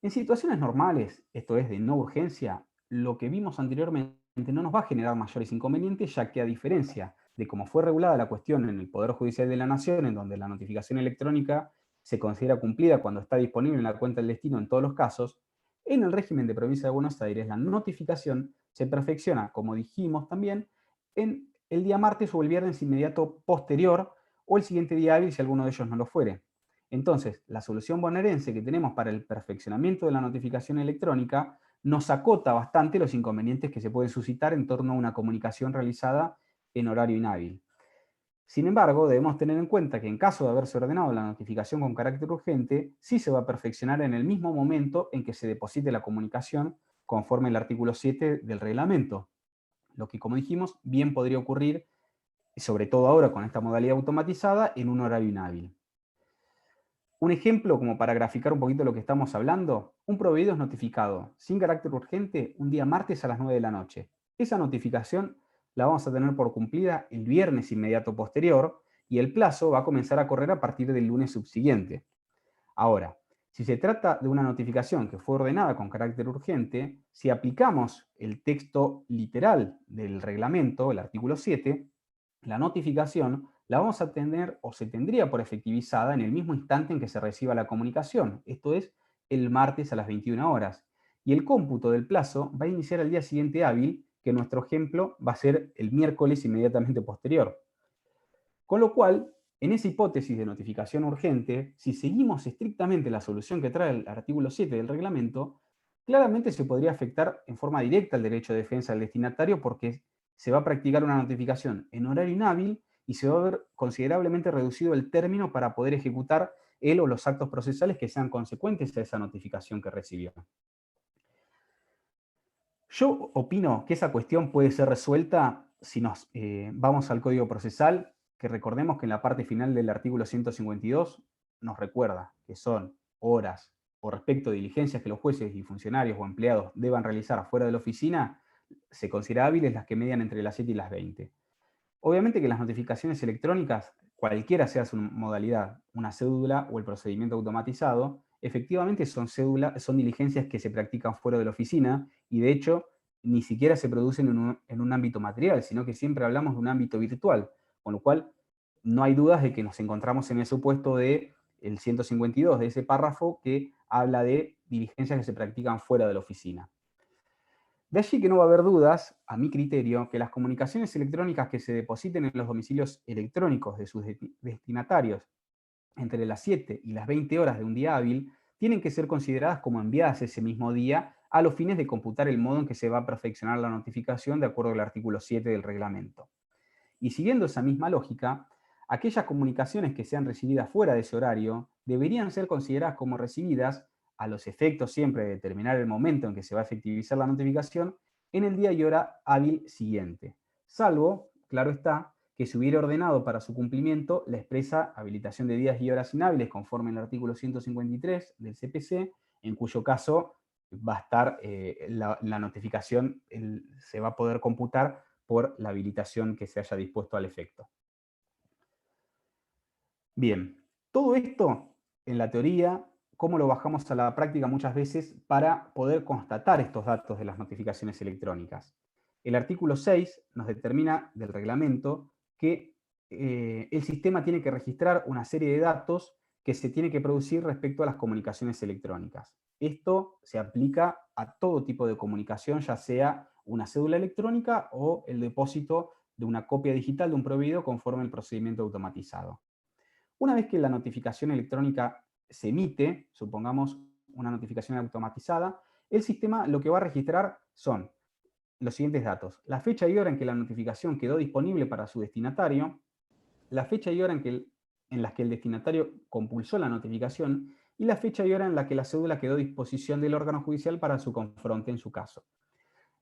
En situaciones normales, esto es de no urgencia, lo que vimos anteriormente no nos va a generar mayores inconvenientes, ya que a diferencia de cómo fue regulada la cuestión en el Poder Judicial de la Nación, en donde la notificación electrónica se considera cumplida cuando está disponible en la cuenta del destino en todos los casos, en el régimen de Provincia de Buenos Aires la notificación se perfecciona, como dijimos también, en el día martes o el viernes inmediato posterior o el siguiente día hábil si alguno de ellos no lo fuere. Entonces, la solución bonaerense que tenemos para el perfeccionamiento de la notificación electrónica nos acota bastante los inconvenientes que se pueden suscitar en torno a una comunicación realizada en horario inhábil. Sin embargo, debemos tener en cuenta que en caso de haberse ordenado la notificación con carácter urgente, sí se va a perfeccionar en el mismo momento en que se deposite la comunicación conforme el artículo 7 del reglamento. Lo que, como dijimos, bien podría ocurrir, sobre todo ahora con esta modalidad automatizada, en un horario inhábil. Un ejemplo, como para graficar un poquito lo que estamos hablando, un proveído es notificado sin carácter urgente un día martes a las 9 de la noche. Esa notificación la vamos a tener por cumplida el viernes inmediato posterior y el plazo va a comenzar a correr a partir del lunes subsiguiente. Ahora, si se trata de una notificación que fue ordenada con carácter urgente, si aplicamos el texto literal del reglamento, el artículo 7, la notificación la vamos a tener o se tendría por efectivizada en el mismo instante en que se reciba la comunicación, esto es, el martes a las 21 horas. Y el cómputo del plazo va a iniciar al día siguiente hábil, que en nuestro ejemplo va a ser el miércoles inmediatamente posterior. Con lo cual, en esa hipótesis de notificación urgente, si seguimos estrictamente la solución que trae el artículo 7 del reglamento, claramente se podría afectar en forma directa el derecho de defensa del destinatario porque se va a practicar una notificación en horario inhábil y se va a ver considerablemente reducido el término para poder ejecutar él o los actos procesales que sean consecuentes a esa notificación que recibió. Yo opino que esa cuestión puede ser resuelta si nos vamos al código procesal, que recordemos que en la parte final del artículo 152 nos recuerda que son horas o respecto de diligencias que los jueces y funcionarios o empleados deban realizar fuera de la oficina, se considera hábiles las que median entre las 7 y las 20. Obviamente que las notificaciones electrónicas, cualquiera sea su modalidad, una cédula o el procedimiento automatizado, efectivamente son diligencias que se practican fuera de la oficina y de hecho ni siquiera se producen en un ámbito material, sino que siempre hablamos de un ámbito virtual, con lo cual no hay dudas de que nos encontramos en el supuesto de el 152 de ese párrafo que habla de diligencias que se practican fuera de la oficina. De allí que no va a haber dudas, a mi criterio, que las comunicaciones electrónicas que se depositen en los domicilios electrónicos de sus destinatarios entre las 7 y las 20 horas de un día hábil tienen que ser consideradas como enviadas ese mismo día a los fines de computar el modo en que se va a perfeccionar la notificación de acuerdo al artículo 7 del reglamento. Y siguiendo esa misma lógica, aquellas comunicaciones que sean recibidas fuera de ese horario deberían ser consideradas como recibidas a los efectos siempre de determinar el momento en que se va a efectivizar la notificación en el día y hora hábil siguiente, salvo, claro está, que se hubiera ordenado para su cumplimiento la expresa habilitación de días y horas inhábiles conforme al artículo 153 del CPC, en cuyo caso va a estar la notificación, se va a poder computar por la habilitación que se haya dispuesto al efecto. Bien, todo esto en la teoría, ¿cómo lo bajamos a la práctica muchas veces para poder constatar estos datos de las notificaciones electrónicas? El artículo 6 nos determina del reglamento que el sistema tiene que registrar una serie de datos que se tiene que producir respecto a las comunicaciones electrónicas. Esto se aplica a todo tipo de comunicación, ya sea una cédula electrónica o el depósito de una copia digital de un proveído conforme al procedimiento automatizado. Una vez que la notificación electrónica se emite, supongamos una notificación automatizada, el sistema lo que va a registrar son los siguientes datos: la fecha y hora en que la notificación quedó disponible para su destinatario, la fecha y hora en las que el destinatario compulsó la notificación y la fecha y hora en la que la cédula quedó a disposición del órgano judicial para su confronte en su caso.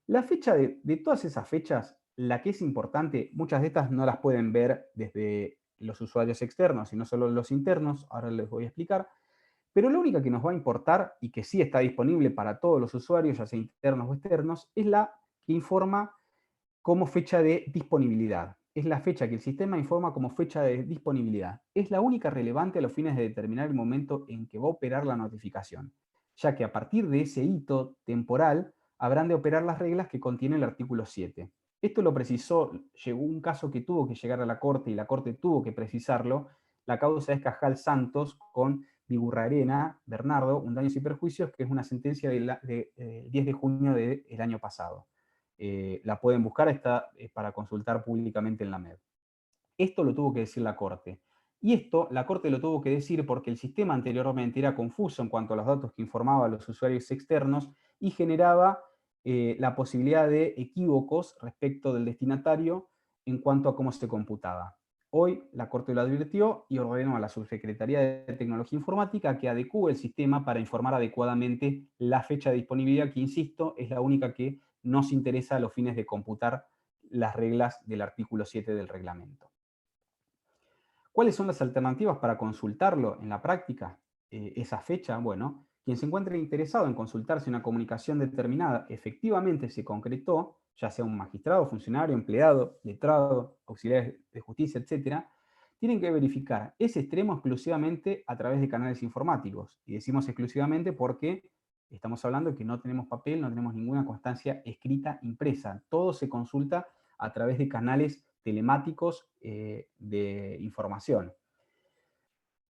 La fecha de todas esas fechas, la que es importante, muchas de estas no las pueden ver desde los usuarios externos, sino solo los internos, ahora les voy a explicar, pero la única que nos va a importar y que sí está disponible para todos los usuarios, ya sea internos o externos, es la que informa como fecha de disponibilidad. Es la fecha que el sistema informa como fecha de disponibilidad. Es la única relevante a los fines de determinar el momento en que va a operar la notificación, ya que a partir de ese hito temporal habrán de operar las reglas que contiene el artículo 7. Esto lo precisó, llegó un caso que tuvo que llegar a la Corte y la Corte tuvo que precisarlo. La causa es Cajal Santos con Vigurrarena, Bernardo, un daños y perjuicios, que es una sentencia del 10 de junio del año pasado. La pueden buscar, está para consultar públicamente en la MED. Esto lo tuvo que decir la Corte. Y esto la Corte lo tuvo que decir porque el sistema anteriormente era confuso en cuanto a los datos que informaba a los usuarios externos y generaba la posibilidad de equívocos respecto del destinatario en cuanto a cómo se computaba. Hoy la Corte lo advirtió y ordenó a la Subsecretaría de Tecnología Informática que adecúe el sistema para informar adecuadamente la fecha de disponibilidad, que, insisto, es la única que nos interesa a los fines de computar las reglas del artículo 7 del reglamento. ¿Cuáles son las alternativas para consultarlo en la práctica? Esa fecha, bueno, quien se encuentre interesado en consultar si una comunicación determinada efectivamente se concretó, ya sea un magistrado, funcionario, empleado, letrado, auxiliares de justicia, etc., tienen que verificar ese extremo exclusivamente a través de canales informáticos. Y decimos exclusivamente porque estamos hablando de que no tenemos papel, no tenemos ninguna constancia escrita impresa. Todo se consulta a través de canales telemáticos de información.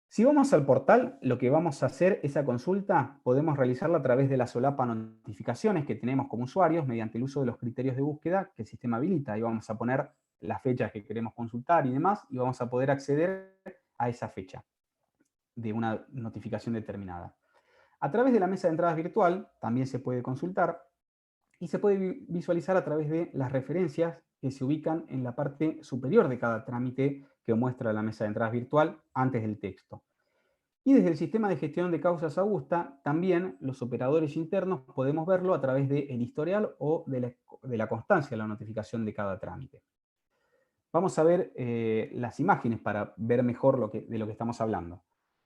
Si vamos al portal, lo que vamos a hacer, esa consulta, podemos realizarla a través de la solapa notificaciones que tenemos como usuarios mediante el uso de los criterios de búsqueda que el sistema habilita. Ahí vamos a poner las fechas que queremos consultar y demás, y vamos a poder acceder a esa fecha de una notificación determinada. A través de la mesa de entradas virtual también se puede consultar y se puede visualizar a través de las referencias que se ubican en la parte superior de cada trámite que muestra la mesa de entradas virtual antes del texto. Y desde el sistema de gestión de causas Augusta, también los operadores internos podemos verlo a través del historial o de la constancia de la notificación de cada trámite. Vamos a ver las imágenes para ver mejor de lo que estamos hablando.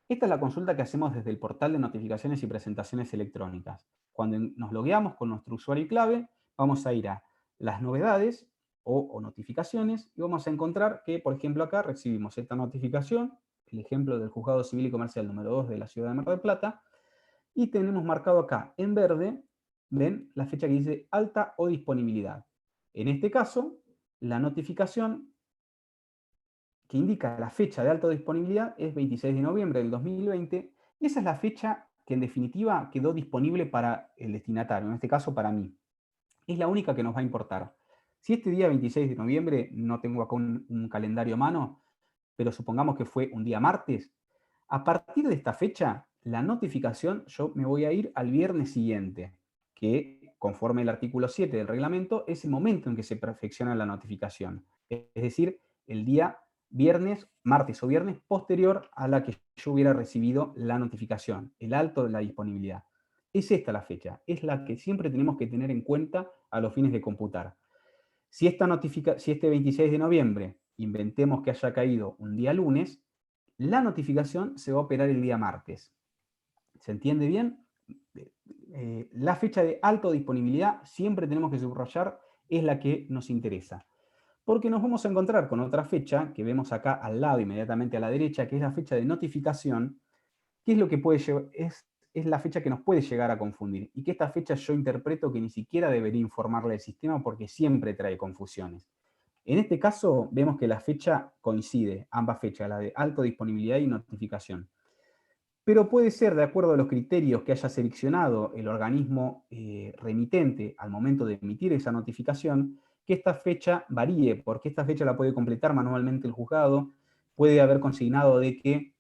Esta es la consulta que hacemos desde el portal de notificaciones y presentaciones electrónicas. Cuando nos logueamos con nuestro usuario y clave, vamos a ir a las novedades o notificaciones y vamos a encontrar que, por ejemplo, acá recibimos esta notificación, el ejemplo del Juzgado Civil y Comercial número 2 de la Ciudad de Mar del Plata, y tenemos marcado acá en verde, ven, la fecha que dice alta o disponibilidad. En este caso, la notificación que indica la fecha de alta disponibilidad es 26 de noviembre del 2020, y esa es la fecha que en definitiva quedó disponible para el destinatario, en este caso para mí. Es la única que nos va a importar. Si este día 26 de noviembre, no tengo acá un calendario a mano, pero supongamos que fue un día martes, a partir de esta fecha, la notificación, yo me voy a ir al viernes siguiente, que conforme el artículo 7 del reglamento, es el momento en que se perfecciona la notificación. Es decir, el día viernes, martes o viernes posterior a la que yo hubiera recibido la notificación, el alto de la disponibilidad. Es esta la fecha, es la que siempre tenemos que tener en cuenta a los fines de computar. Si este 26 de noviembre inventemos que haya caído un día lunes, la notificación se va a operar el día martes. ¿Se entiende bien? La fecha de alta disponibilidad siempre tenemos que subrayar, es la que nos interesa. Porque nos vamos a encontrar con otra fecha que vemos acá al lado, inmediatamente a la derecha, que es la fecha de notificación, que es lo que puede llevar, es la fecha que nos puede llegar a confundir. Y que esta fecha yo interpreto que ni siquiera debería informarle al sistema porque siempre trae confusiones. En este caso vemos que la fecha coincide, ambas fechas, la de alta disponibilidad y notificación. Pero puede ser, de acuerdo a los criterios que haya seleccionado el organismo remitente al momento de emitir esa notificación, que esta fecha varíe, porque esta fecha la puede completar manualmente el juzgado, puede haber consignado de que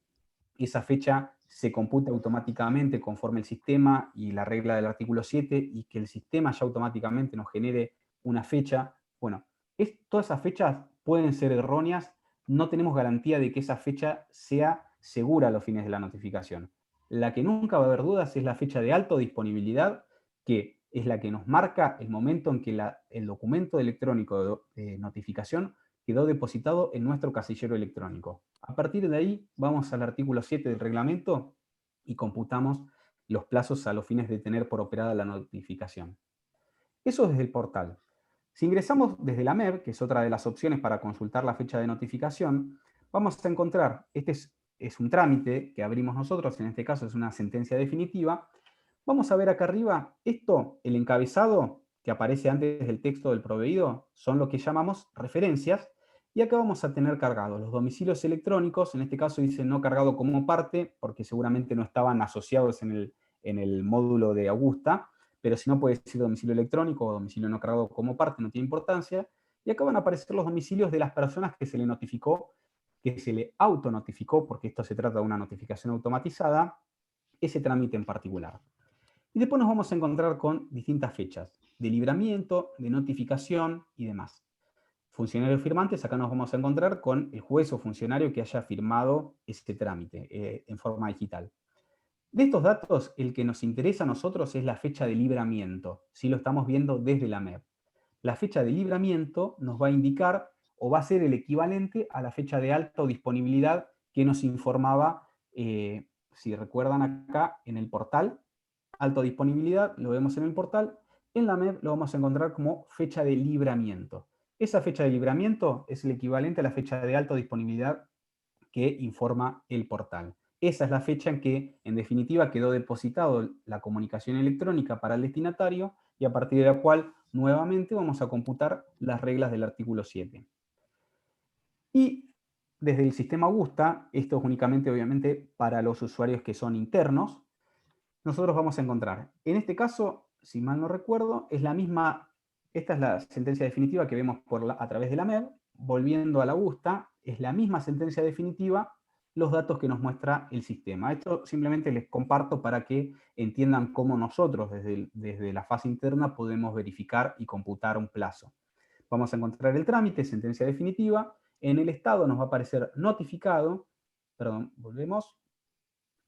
esa fecha se compute automáticamente conforme el sistema y la regla del artículo 7 y que el sistema ya automáticamente nos genere una fecha. Bueno, todas esas fechas pueden ser erróneas, no tenemos garantía de que esa fecha sea segura a los fines de la notificación. La que nunca va a haber dudas es la fecha de alta disponibilidad, que es la que nos marca el momento en que el documento electrónico de notificación quedó depositado en nuestro casillero electrónico. A partir de ahí vamos al artículo 7 del reglamento y computamos los plazos a los fines de tener por operada la notificación. Eso desde el portal. Si ingresamos desde la MEB, que es otra de las opciones para consultar la fecha de notificación, vamos a encontrar, este es un trámite que abrimos nosotros, en este caso es una sentencia definitiva. Vamos a ver acá arriba, el encabezado que aparece antes del texto del proveído, son lo que llamamos referencias, y acá vamos a tener cargados los domicilios electrónicos, en este caso dice no cargado como parte, porque seguramente no estaban asociados en el módulo de Augusta, pero si no puede decir domicilio electrónico o domicilio no cargado como parte, no tiene importancia, y acá van a aparecer los domicilios de las personas que se le notificó, que se le autonotificó, porque esto se trata de una notificación automatizada, ese trámite en particular. Y después nos vamos a encontrar con distintas fechas de libramiento, de notificación y demás. Funcionarios firmantes, acá nos vamos a encontrar con el juez o funcionario que haya firmado este trámite en forma digital. De estos datos, el que nos interesa a nosotros es la fecha de libramiento, si lo estamos viendo desde la MEB. La fecha de libramiento nos va a indicar o va a ser el equivalente a la fecha de alta o disponibilidad que nos informaba, si recuerdan acá en el portal, alta disponibilidad, lo vemos en el portal, en la MEB lo vamos a encontrar como fecha de libramiento. Esa fecha de libramiento es el equivalente a la fecha de alta disponibilidad que informa el portal. Esa es la fecha en que, en definitiva, quedó depositado la comunicación electrónica para el destinatario y a partir de la cual, nuevamente, vamos a computar las reglas del artículo 7. Y desde el sistema Augusta, esto es únicamente, obviamente, para los usuarios que son internos, nosotros vamos a encontrar, en este caso, si mal no recuerdo, es la misma, esta es la sentencia definitiva que vemos a través de la MEB, volviendo a la Augusta, es la misma sentencia definitiva, los datos que nos muestra el sistema. Esto simplemente les comparto para que entiendan cómo nosotros desde la fase interna podemos verificar y computar un plazo. Vamos a encontrar el trámite, sentencia definitiva, en el estado nos va a aparecer notificado, perdón, volvemos,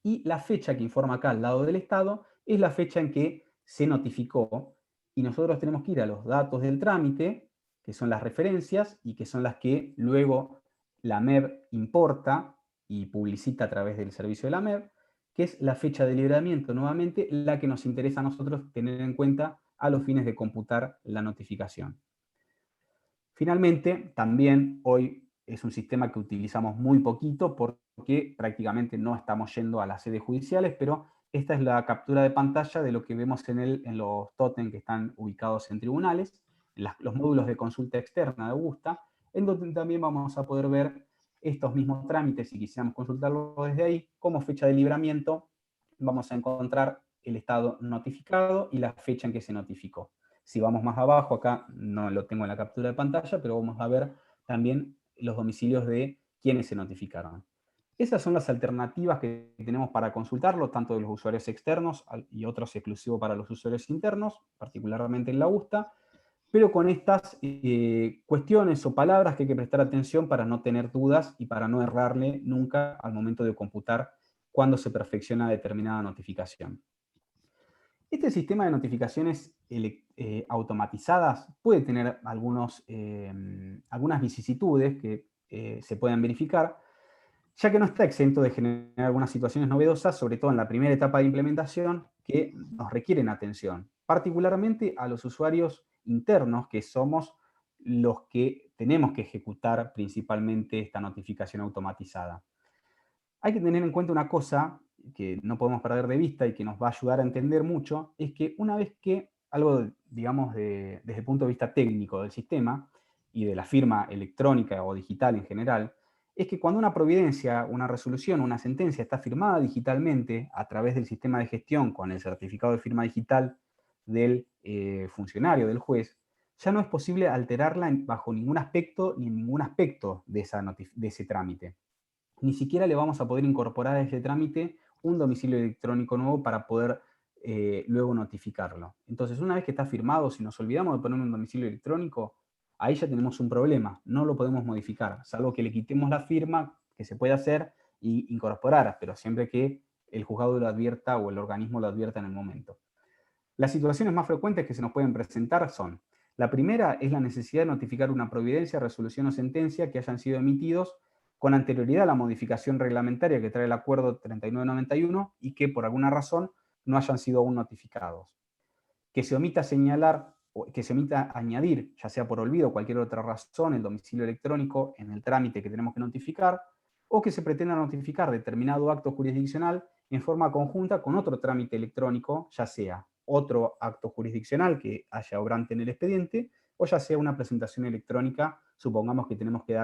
y la fecha que informa acá al lado del estado es la fecha en que se notificó, y nosotros tenemos que ir a los datos del trámite, que son las referencias y que son las que luego la MEB importa y publicita a través del servicio de la MEB, que es la fecha de liberamiento, nuevamente la que nos interesa a nosotros tener en cuenta a los fines de computar la notificación. Finalmente, también hoy es un sistema que utilizamos muy poquito porque prácticamente no estamos yendo a las sedes judiciales, pero esta es la captura de pantalla de lo que vemos en los tótem que están ubicados en tribunales, en los módulos de consulta externa de Augusta, en donde también vamos a poder ver estos mismos trámites, si quisiéramos consultarlo desde ahí, como fecha de libramiento, vamos a encontrar el estado notificado y la fecha en que se notificó. Si vamos más abajo, acá no lo tengo en la captura de pantalla, pero vamos a ver también los domicilios de quienes se notificaron. Esas son las alternativas que tenemos para consultarlo, tanto de los usuarios externos y otros exclusivos para los usuarios internos, particularmente en la USTA, pero con estas cuestiones o palabras que hay que prestar atención para no tener dudas y para no errarle nunca al momento de computar cuando se perfecciona determinada notificación. Este sistema de notificaciones automatizadas puede tener algunas vicisitudes que se pueden verificar, ya que no está exento de generar algunas situaciones novedosas, sobre todo en la primera etapa de implementación, que nos requieren atención, particularmente a los usuarios internos, que somos los que tenemos que ejecutar principalmente esta notificación automatizada. Hay que tener en cuenta una cosa que no podemos perder de vista y que nos va a ayudar a entender mucho, es que una vez que algo, digamos, desde el punto de vista técnico del sistema y de la firma electrónica o digital en general, es que cuando una providencia, una resolución, una sentencia está firmada digitalmente a través del sistema de gestión con el certificado de firma digital del funcionario, del juez, ya no es posible alterarla bajo ningún aspecto ni en ningún aspecto de ese trámite. Ni siquiera le vamos a poder incorporar a ese trámite un domicilio electrónico nuevo para poder luego notificarlo. Entonces, una vez que está firmado, si nos olvidamos de poner un domicilio electrónico, ahí ya tenemos un problema, no lo podemos modificar, salvo que le quitemos la firma, que se puede hacer, y incorporar, pero siempre que el juzgado lo advierta o el organismo lo advierta en el momento. Las situaciones más frecuentes que se nos pueden presentar son: la primera es la necesidad de notificar una providencia, resolución o sentencia que hayan sido emitidos con anterioridad a la modificación reglamentaria que trae el acuerdo 3991 y que por alguna razón no hayan sido aún notificados. Que se omita señalar o que se omita añadir, ya sea por olvido o cualquier otra razón, el domicilio electrónico en el trámite que tenemos que notificar, o que se pretenda notificar determinado acto jurisdiccional en forma conjunta con otro trámite electrónico, ya sea otro acto jurisdiccional que haya obrante en el expediente, o ya sea una presentación electrónica, supongamos que tenemos que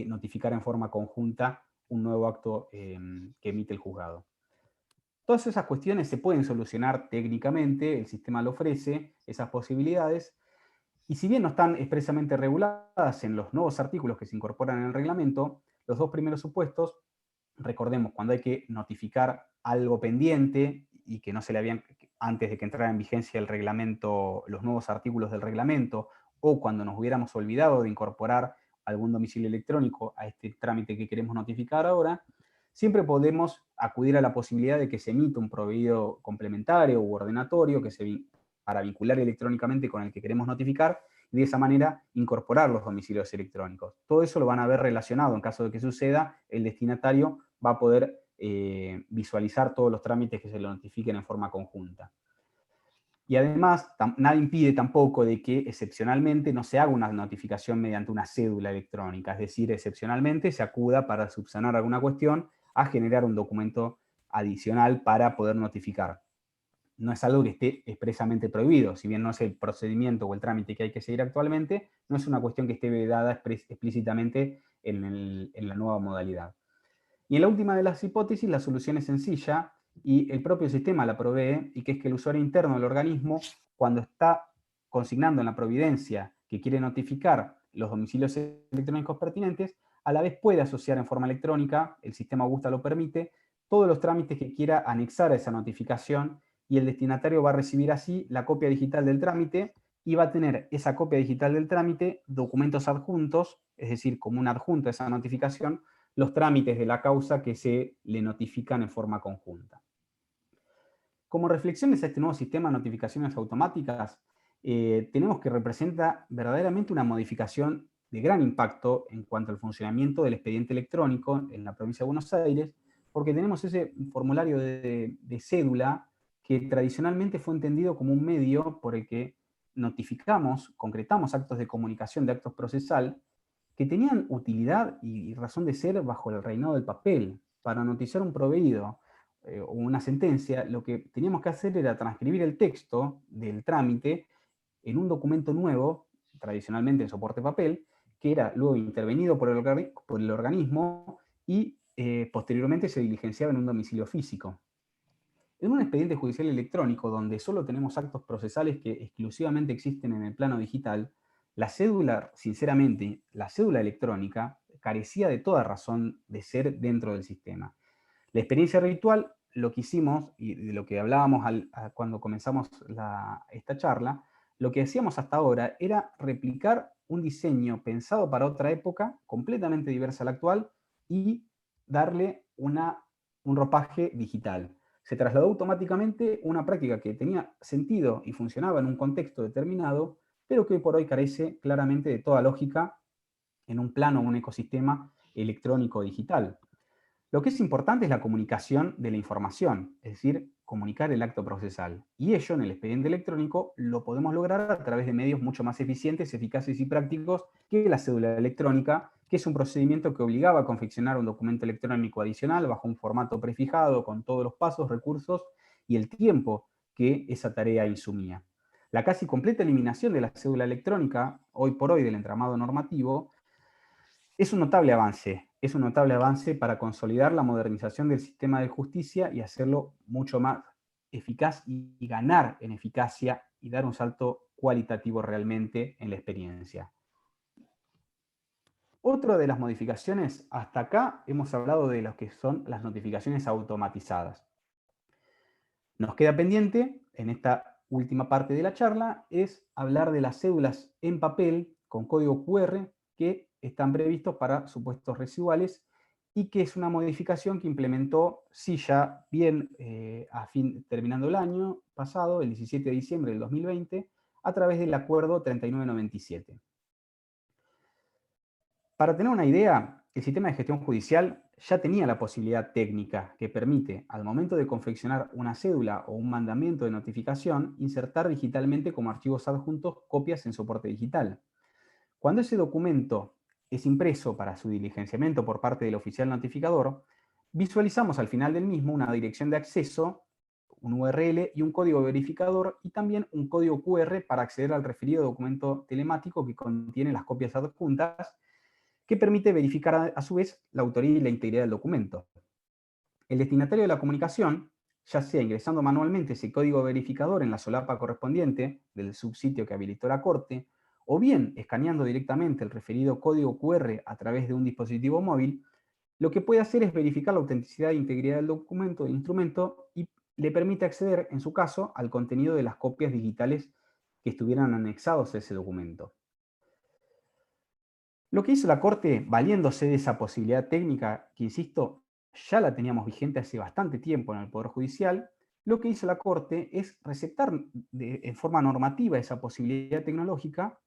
notificar en forma conjunta un nuevo acto que emite el juzgado. Todas esas cuestiones se pueden solucionar técnicamente, el sistema lo ofrece, esas posibilidades, y si bien no están expresamente reguladas en los nuevos artículos que se incorporan en el reglamento, los dos primeros supuestos, recordemos, cuando hay que notificar algo pendiente y que no se le habían, antes de que entrara en vigencia el reglamento, los nuevos artículos del reglamento, o cuando nos hubiéramos olvidado de incorporar algún domicilio electrónico a este trámite que queremos notificar ahora, siempre podemos acudir a la posibilidad de que se emita un proveído complementario u ordenatorio para vincular electrónicamente con el que queremos notificar y de esa manera incorporar los domicilios electrónicos. Todo eso lo van a ver relacionado. En caso de que suceda, el destinatario va a poder visualizar todos los trámites que se le notifiquen en forma conjunta. Y además, nada impide tampoco de que excepcionalmente no se haga una notificación mediante una cédula electrónica, es decir, excepcionalmente se acuda para subsanar alguna cuestión a generar un documento adicional para poder notificar. No es algo que esté expresamente prohibido, si bien no es el procedimiento o el trámite que hay que seguir actualmente, no es una cuestión que esté vedada explícitamente en la nueva modalidad. Y en la última de las hipótesis, la solución es sencilla y el propio sistema la provee, y que es que el usuario interno del organismo, cuando está consignando en la providencia que quiere notificar los domicilios electrónicos pertinentes, a la vez puede asociar en forma electrónica, el sistema Augusta lo permite, todos los trámites que quiera anexar a esa notificación, y el destinatario va a recibir así la copia digital del trámite y va a tener esa copia digital del trámite, documentos adjuntos, es decir, como un adjunto a esa notificación, los trámites de la causa que se le notifican en forma conjunta. Como reflexiones a este nuevo sistema de notificaciones automáticas, tenemos que representa verdaderamente una modificación de gran impacto en cuanto al funcionamiento del expediente electrónico en la provincia de Buenos Aires, porque tenemos ese formulario de cédula que tradicionalmente fue entendido como un medio por el que notificamos, concretamos actos de comunicación de actos procesal que tenían utilidad y razón de ser bajo el reinado del papel. Para noticiar un proveído o una sentencia, lo que teníamos que hacer era transcribir el texto del trámite en un documento nuevo, tradicionalmente en soporte papel, que era luego intervenido por el organismo y posteriormente se diligenciaba en un domicilio físico. En un expediente judicial electrónico, donde solo tenemos actos procesales que exclusivamente existen en el plano digital, la cédula, sinceramente, la cédula electrónica carecía de toda razón de ser dentro del sistema. La experiencia ritual, lo que hicimos, y de lo que hablábamos cuando comenzamos esta charla, lo que hacíamos hasta ahora era replicar un diseño pensado para otra época, completamente diversa a la actual, y darle un ropaje digital. Se trasladó automáticamente una práctica que tenía sentido y funcionaba en un contexto determinado, pero que hoy por hoy carece claramente de toda lógica en un plano, un ecosistema electrónico digital. Lo que es importante es la comunicación de la información, es decir, comunicar el acto procesal. Y ello en el expediente electrónico lo podemos lograr a través de medios mucho más eficientes, eficaces y prácticos que la cédula electrónica, que es un procedimiento que obligaba a confeccionar un documento electrónico adicional bajo un formato prefijado con todos los pasos, recursos y el tiempo que esa tarea insumía. La casi completa eliminación de la cédula electrónica, hoy por hoy del entramado normativo, es un notable avance para consolidar la modernización del sistema de justicia y hacerlo mucho más eficaz y ganar en eficacia y dar un salto cualitativo realmente en la experiencia. Otra de las modificaciones, hasta acá hemos hablado de lo que son las notificaciones automatizadas. Nos queda pendiente, en esta última parte de la charla, es hablar de las cédulas en papel con código QR que están previstos para supuestos residuales y que es una modificación que implementó Silla bien terminando el año pasado, el 17 de diciembre del 2020, a través del acuerdo 3997. Para tener una idea, el sistema de gestión judicial ya tenía la posibilidad técnica que permite, al momento de confeccionar una cédula o un mandamiento de notificación, insertar digitalmente como archivos adjuntos copias en soporte digital. Cuando ese documento es impreso para su diligenciamiento por parte del oficial notificador, visualizamos al final del mismo una dirección de acceso, un URL y un código verificador y también un código QR para acceder al referido documento telemático que contiene las copias adjuntas, que permite verificar a su vez la autoría y la integridad del documento. El destinatario de la comunicación, ya sea ingresando manualmente ese código verificador en la solapa correspondiente del subsitio que habilitó la Corte, o bien escaneando directamente el referido código QR a través de un dispositivo móvil, lo que puede hacer es verificar la autenticidad e integridad del documento, del instrumento, y le permite acceder, en su caso, al contenido de las copias digitales que estuvieran anexados a ese documento. Lo que hizo la Corte, valiéndose de esa posibilidad técnica, que insisto, ya la teníamos vigente hace bastante tiempo en el Poder Judicial, lo que hizo la Corte es receptar en forma normativa esa posibilidad tecnológica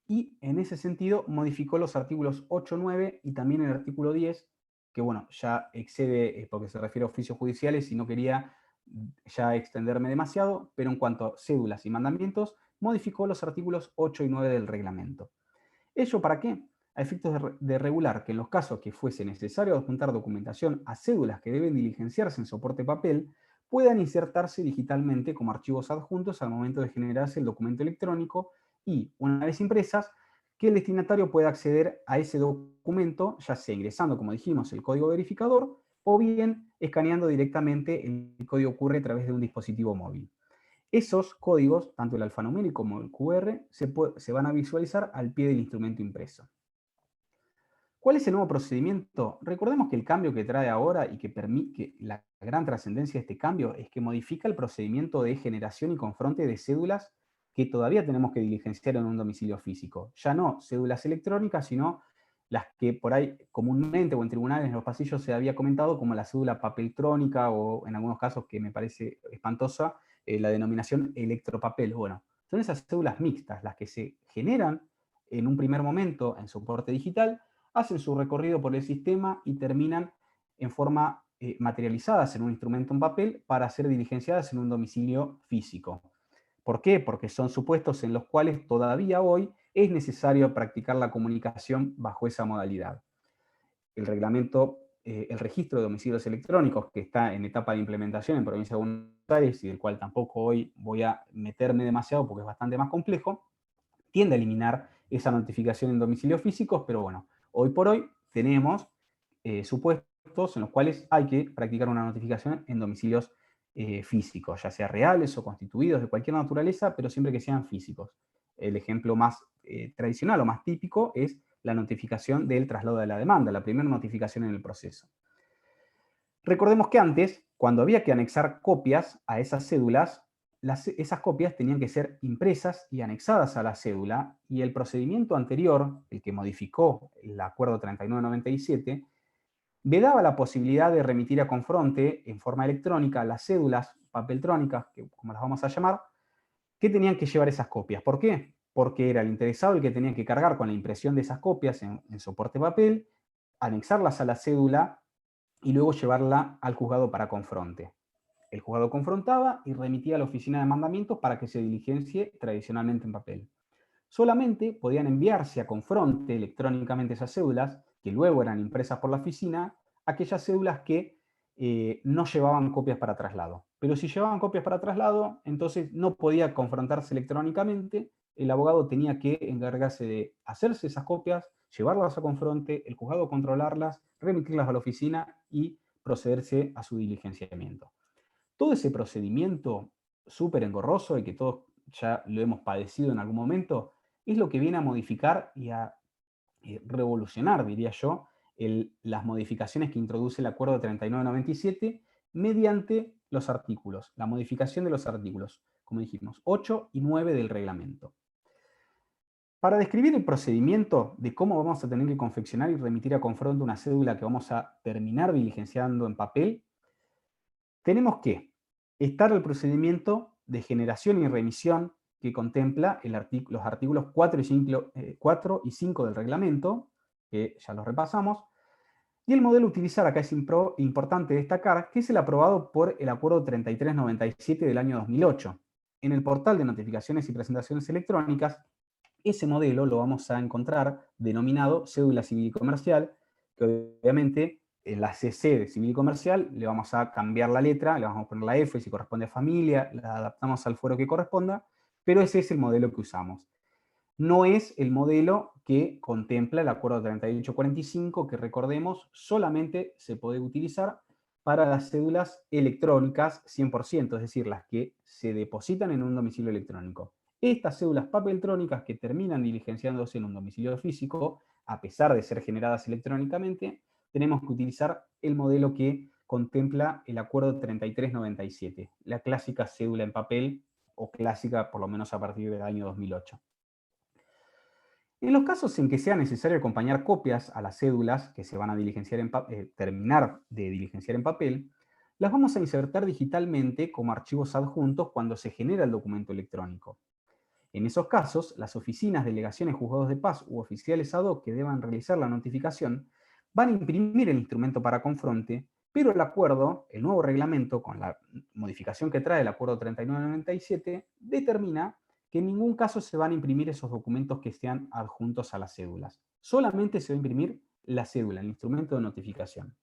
y en ese sentido modificó los artículos 8, 9 y también el artículo 10, que bueno, ya excede porque se refiere a oficios judiciales y no quería ya extenderme demasiado, pero en cuanto a cédulas y mandamientos, modificó los artículos 8 y 9 del reglamento. ¿Ello para qué? A efectos de regular que en los casos que fuese necesario adjuntar documentación a cédulas que deben diligenciarse en soporte papel, puedan insertarse digitalmente como archivos adjuntos al momento de generarse el documento electrónico y, una vez impresas, que el destinatario pueda acceder a ese documento, ya sea ingresando, como dijimos, el código verificador, o bien escaneando directamente el código QR a través de un dispositivo móvil. Esos códigos, tanto el alfanumérico como el QR, se van a visualizar al pie del instrumento impreso. ¿Cuál es el nuevo procedimiento? Recordemos que el cambio que trae ahora y que permite la gran trascendencia de este cambio es que modifica el procedimiento de generación y confronte de cédulas que todavía tenemos que diligenciar en un domicilio físico. Ya no cédulas electrónicas, sino las que por ahí comúnmente o en tribunales en los pasillos se había comentado como la cédula papeltrónica o en algunos casos que me parece espantosa, la denominación electropapel. Bueno, son esas cédulas mixtas, las que se generan en un primer momento en soporte digital, hacen su recorrido por el sistema y terminan en forma materializadas en un instrumento en papel para ser diligenciadas en un domicilio físico. ¿Por qué? Porque son supuestos en los cuales todavía hoy es necesario practicar la comunicación bajo esa modalidad. El reglamento, el registro de domicilios electrónicos, que está en etapa de implementación en Provincia de Buenos Aires y del cual tampoco hoy voy a meterme demasiado porque es bastante más complejo, tiende a eliminar esa notificación en domicilios físicos, pero bueno, hoy por hoy tenemos supuestos en los cuales hay que practicar una notificación en domicilios físicos, ya sea reales o constituidos de cualquier naturaleza, pero siempre que sean físicos. El ejemplo más tradicional o más típico es la notificación del traslado de la demanda, la primera notificación en el proceso. Recordemos que antes, cuando había que anexar copias a esas cédulas, esas copias tenían que ser impresas y anexadas a la cédula, y el procedimiento anterior, el que modificó el acuerdo 3997, vedaba la posibilidad de remitir a confronte en forma electrónica las cédulas papeltrónicas, como las vamos a llamar, que tenían que llevar esas copias. ¿Por qué? Porque era el interesado el que tenía que cargar con la impresión de esas copias en soporte papel, anexarlas a la cédula y luego llevarla al juzgado para confronte. El juzgado confrontaba y remitía a la oficina de mandamientos para que se diligencie tradicionalmente en papel. Solamente podían enviarse a confronte electrónicamente esas cédulas, que luego eran impresas por la oficina, aquellas cédulas que no llevaban copias para traslado. Pero si llevaban copias para traslado, entonces no podía confrontarse electrónicamente, el abogado tenía que encargarse de hacerse esas copias, llevarlas a confronte, el juzgado controlarlas, remitirlas a la oficina y procederse a su diligenciamiento. Todo ese procedimiento súper engorroso y que todos ya lo hemos padecido en algún momento, es lo que viene a modificar y a revolucionar, diría yo, las modificaciones que introduce el Acuerdo 3997 mediante los artículos, la modificación de los artículos, como dijimos, 8 y 9 del reglamento. Para describir el procedimiento de cómo vamos a tener que confeccionar y remitir a confronto una cédula que vamos a terminar diligenciando en papel, tenemos que estar el procedimiento de generación y remisión que contempla los artículos 4 y 5 del reglamento, que ya los repasamos, y el modelo a utilizar, acá es importante destacar, que es el aprobado por el Acuerdo 3397 del año 2008. En el portal de notificaciones y presentaciones electrónicas, ese modelo lo vamos a encontrar denominado cédula civil y comercial, que obviamente en la CC de civil y comercial le vamos a cambiar la letra, le vamos a poner la F si corresponde a familia, la adaptamos al fuero que corresponda, pero ese es el modelo que usamos. No es el modelo que contempla el Acuerdo 3845, que recordemos, solamente se puede utilizar para las cédulas electrónicas 100%, es decir, las que se depositan en un domicilio electrónico. Estas cédulas papeltrónicas que terminan diligenciándose en un domicilio físico, a pesar de ser generadas electrónicamente, tenemos que utilizar el modelo que contempla el Acuerdo 3397, la clásica cédula en papel, o clásica por lo menos a partir del año 2008. En los casos en que sea necesario acompañar copias a las cédulas que se van a diligenciar terminar de diligenciar en papel, las vamos a insertar digitalmente como archivos adjuntos cuando se genera el documento electrónico. En esos casos, las oficinas, delegaciones, juzgados de paz u oficiales ad hoc que deban realizar la notificación van a imprimir el instrumento para confronte, pero el acuerdo, el nuevo reglamento, con la modificación que trae el Acuerdo 3997, determina que en ningún caso se van a imprimir esos documentos que sean adjuntos a las cédulas. Solamente se va a imprimir la cédula, el instrumento de notificación.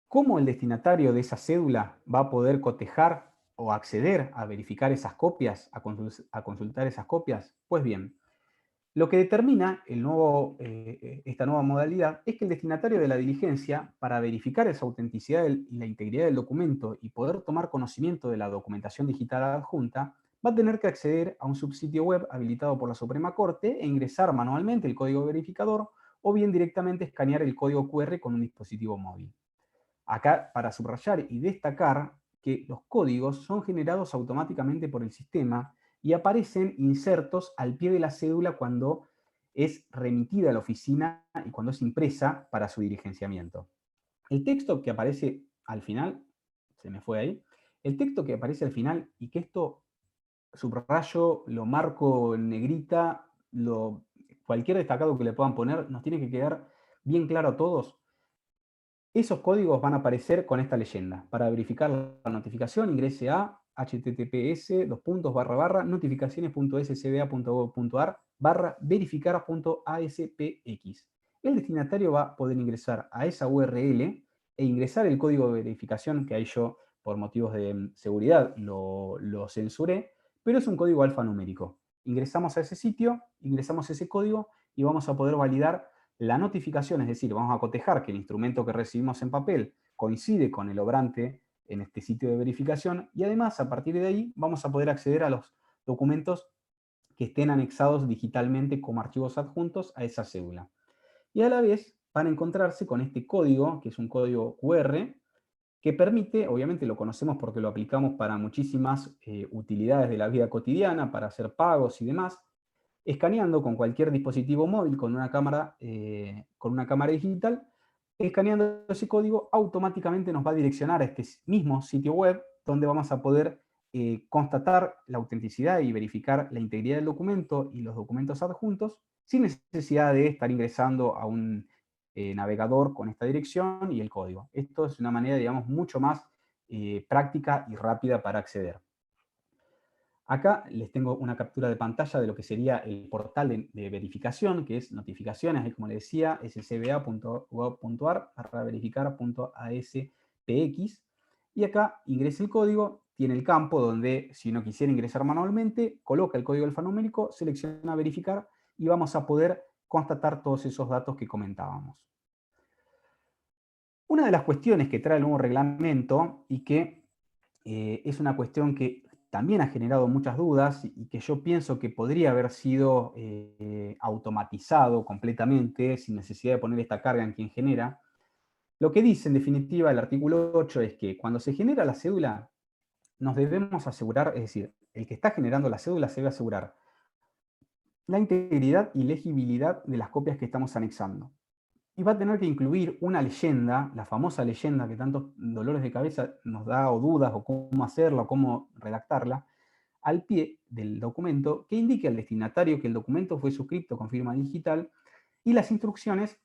¿Cómo el destinatario de esa cédula va a poder cotejar o acceder a verificar esas copias, a consultar esas copias? Pues bien, lo que determina esta nueva modalidad es que el destinatario de la diligencia, para verificar esa autenticidad y la integridad del documento y poder tomar conocimiento de la documentación digital adjunta, va a tener que acceder a un subsitio web habilitado por la Suprema Corte e ingresar manualmente el código verificador o bien directamente escanear el código QR con un dispositivo móvil. Acá, para subrayar y destacar que los códigos son generados automáticamente por el sistema y aparecen insertos al pie de la cédula cuando es remitida a la oficina y cuando es impresa para su diligenciamiento. El texto que aparece al final, se me fue ahí, el texto que aparece al final, y que esto subrayo, lo marco en negrita, cualquier destacado que le puedan poner, nos tiene que quedar bien claro a todos. Esos códigos van a aparecer con esta leyenda. Para verificar la notificación, ingrese a https://notificaciones.sba.gov.ar/verificar.aspx. El destinatario va a poder ingresar a esa URL e ingresar el código de verificación, que ahí yo, por motivos de seguridad, lo censuré, pero es un código alfanumérico. Ingresamos a ese sitio, ingresamos ese código y vamos a poder validar la notificación, es decir, vamos a cotejar que el instrumento que recibimos en papel coincide con el obrante en este sitio de verificación y además a partir de ahí vamos a poder acceder a los documentos que estén anexados digitalmente como archivos adjuntos a esa cédula. Y a la vez van a encontrarse con este código, que es un código QR, que permite, obviamente lo conocemos porque lo aplicamos para muchísimas utilidades de la vida cotidiana, para hacer pagos y demás, escaneando con cualquier dispositivo móvil con una cámara digital, escaneando ese código, automáticamente nos va a direccionar a este mismo sitio web donde vamos a poder constatar la autenticidad y verificar la integridad del documento y los documentos adjuntos sin necesidad de estar ingresando a un navegador con esta dirección y el código. Esto es una manera, digamos, mucho más práctica y rápida para acceder. Acá les tengo una captura de pantalla de lo que sería el portal de verificación, que es notificaciones, ahí como les decía, sba.gov.ar/verificar.aspx. Y acá ingresa el código, tiene el campo donde, si uno quisiera ingresar manualmente, coloca el código alfanumérico, selecciona verificar y vamos a poder constatar todos esos datos que comentábamos. Una de las cuestiones que trae el nuevo reglamento y que es una cuestión que también ha generado muchas dudas y que yo pienso que podría haber sido automatizado completamente sin necesidad de poner esta carga en quien genera. Lo que dice en definitiva el artículo 8 es que cuando se genera la cédula nos debemos asegurar, es decir, el que está generando la cédula se debe asegurar la integridad y legibilidad de las copias que estamos anexando. Y va a tener que incluir una leyenda, la famosa leyenda que tantos dolores de cabeza nos da o dudas o cómo hacerla o cómo redactarla, al pie del documento que indique al destinatario que el documento fue suscripto con firma digital y las instrucciones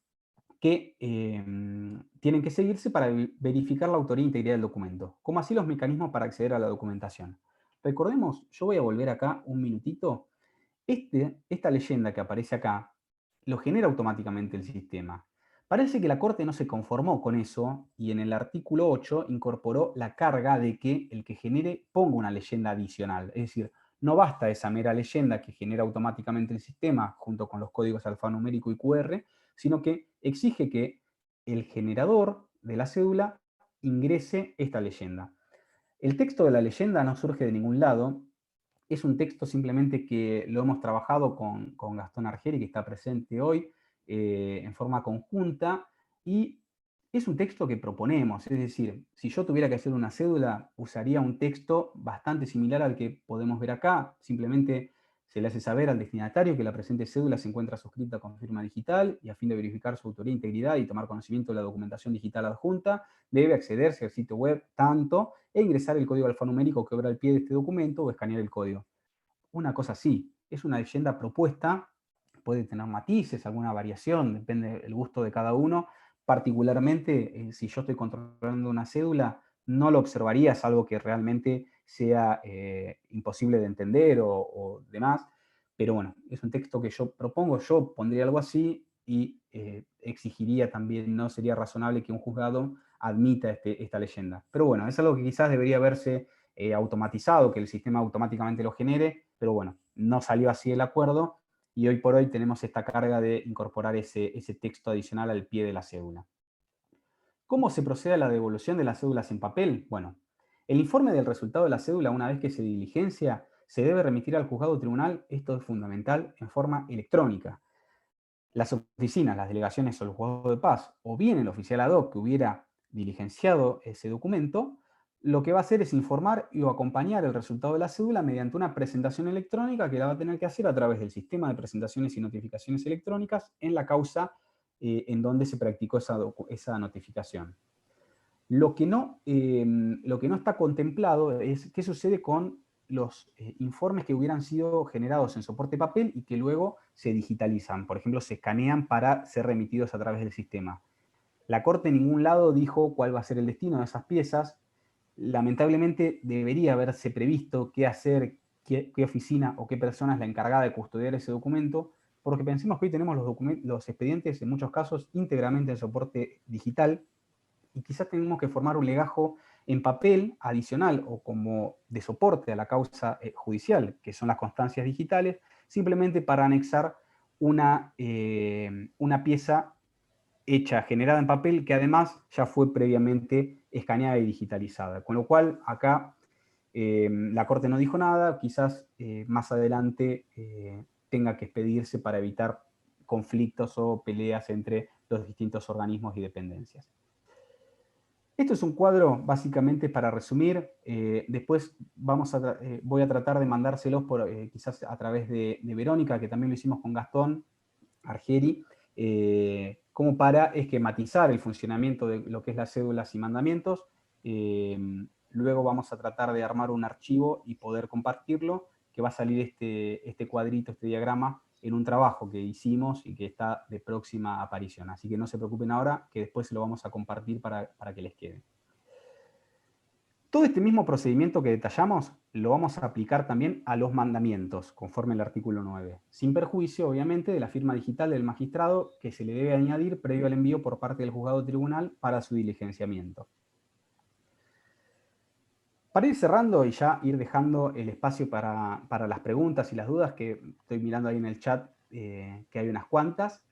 que tienen que seguirse para verificar la autoría e integridad del documento, como así los mecanismos para acceder a la documentación. Recordemos, yo voy a volver acá un minutito. Esta leyenda que aparece acá lo genera automáticamente el sistema. Parece que la Corte no se conformó con eso y en el artículo 8 incorporó la carga de que el que genere ponga una leyenda adicional. Es decir, no basta esa mera leyenda que genera automáticamente el sistema junto con los códigos alfanumérico y QR, sino que exige que el generador de la cédula ingrese esta leyenda. El texto de la leyenda no surge de ningún lado. Es un texto simplemente que lo hemos trabajado con Gastón Argeri, que está presente hoy en forma conjunta, y es un texto que proponemos. Es decir, si yo tuviera que hacer una cédula, usaría un texto bastante similar al que podemos ver acá. Simplemente se le hace saber al destinatario que la presente cédula se encuentra suscrita con firma digital y a fin de verificar su autoría e integridad y tomar conocimiento de la documentación digital adjunta, debe accederse al sitio web tanto e ingresar el código alfanumérico que obra al pie de este documento o escanear el código. Una cosa así, es una leyenda propuesta, puede tener matices, alguna variación, depende del gusto de cada uno. Particularmente, si yo estoy controlando una cédula, no lo observaría, es algo que realmente sea imposible de entender o demás. Pero bueno, es un texto que yo propongo, yo pondría algo así y exigiría también, no sería razonable que un juzgado admita esta leyenda. Pero bueno, es algo que quizás debería verse automatizado, que el sistema automáticamente lo genere, pero bueno, no salió así el acuerdo y hoy por hoy tenemos esta carga de incorporar ese texto adicional al pie de la cédula. ¿Cómo se procede a la devolución de las cédulas en papel? Bueno, el informe del resultado de la cédula, una vez que se diligencia, se debe remitir al juzgado o tribunal, esto es fundamental, en forma electrónica. Las oficinas, las delegaciones o el juzgado de paz, o bien el oficial ad hoc que hubiera diligenciado ese documento, lo que va a hacer es informar y o acompañar el resultado de la cédula mediante una presentación electrónica que la va a tener que hacer a través del sistema de presentaciones y notificaciones electrónicas en la causa en donde se practicó esa notificación. Lo que no está contemplado es qué sucede con los informes que hubieran sido generados en soporte papel y que luego se digitalizan. Por ejemplo, se escanean para ser remitidos a través del sistema. La Corte en ningún lado dijo cuál va a ser el destino de esas piezas. Lamentablemente debería haberse previsto qué hacer, qué oficina o qué persona es la encargada de custodiar ese documento, porque pensemos que hoy tenemos los expedientes en muchos casos íntegramente en soporte digital y quizás tenemos que formar un legajo en papel adicional o como de soporte a la causa judicial, que son las constancias digitales, simplemente para anexar una pieza hecha, generada en papel, que además ya fue previamente escaneada y digitalizada. Con lo cual, acá la Corte no dijo nada, quizás más adelante tenga que expedirse para evitar conflictos o peleas entre los distintos organismos y dependencias. Esto es un cuadro básicamente para resumir. Después voy a tratar de mandárselos quizás a través de Verónica, que también lo hicimos con Gastón Argeri, como para esquematizar el funcionamiento de lo que es las cédulas y mandamientos. Luego vamos a tratar de armar un archivo y poder compartirlo, que va a salir este cuadrito, este diagrama, en un trabajo que hicimos y que está de próxima aparición. Así que no se preocupen ahora, que después se lo vamos a compartir para que les quede. Todo este mismo procedimiento que detallamos lo vamos a aplicar también a los mandamientos, conforme al artículo 9, sin perjuicio, obviamente, de la firma digital del magistrado que se le debe añadir previo al envío por parte del juzgado tribunal para su diligenciamiento. Para ir cerrando y ya ir dejando el espacio para las preguntas y las dudas, que estoy mirando ahí en el chat, que hay unas cuantas,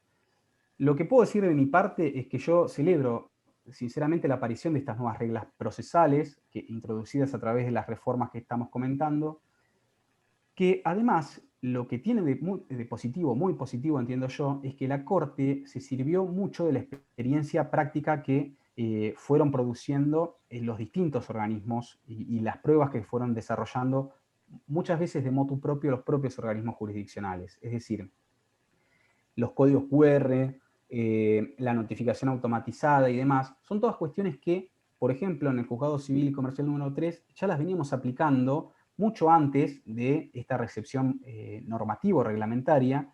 lo que puedo decir de mi parte es que yo celebro sinceramente la aparición de estas nuevas reglas procesales, introducidas a través de las reformas que estamos comentando, que además lo que tiene de positivo, muy positivo entiendo yo, es que la Corte se sirvió mucho de la experiencia práctica que fueron produciendo en los distintos organismos y las pruebas que fueron desarrollando muchas veces de motu propio los propios organismos jurisdiccionales. Es decir, los códigos QR, la notificación automatizada y demás, son todas cuestiones que, por ejemplo, en el Juzgado Civil y Comercial número 3, ya las veníamos aplicando mucho antes de esta recepción normativo-reglamentaria.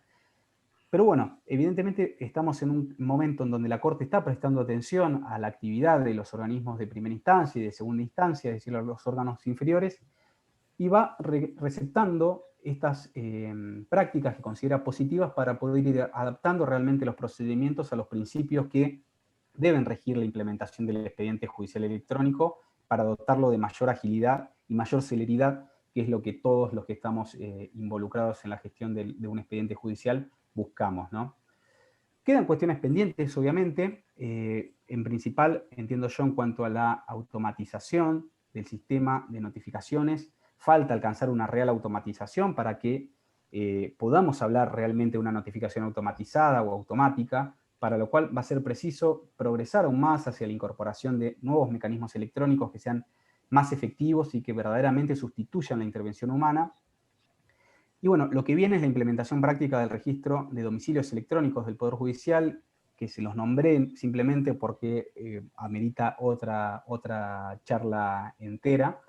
Pero bueno, evidentemente estamos en un momento en donde la Corte está prestando atención a la actividad de los organismos de primera instancia y de segunda instancia, es decir, a los órganos inferiores, y va receptando estas prácticas que considera positivas para poder ir adaptando realmente los procedimientos a los principios que deben regir la implementación del expediente judicial electrónico para dotarlo de mayor agilidad y mayor celeridad, que es lo que todos los que estamos involucrados en la gestión de un expediente judicial buscamos, ¿no? Quedan cuestiones pendientes, obviamente. En principal, entiendo yo, en cuanto a la automatización del sistema de notificaciones, falta alcanzar una real automatización para que podamos hablar realmente de una notificación automatizada o automática, para lo cual va a ser preciso progresar aún más hacia la incorporación de nuevos mecanismos electrónicos que sean más efectivos y que verdaderamente sustituyan la intervención humana. Y bueno, lo que viene es la implementación práctica del registro de domicilios electrónicos del Poder Judicial, que se los nombré simplemente porque amerita otra charla entera.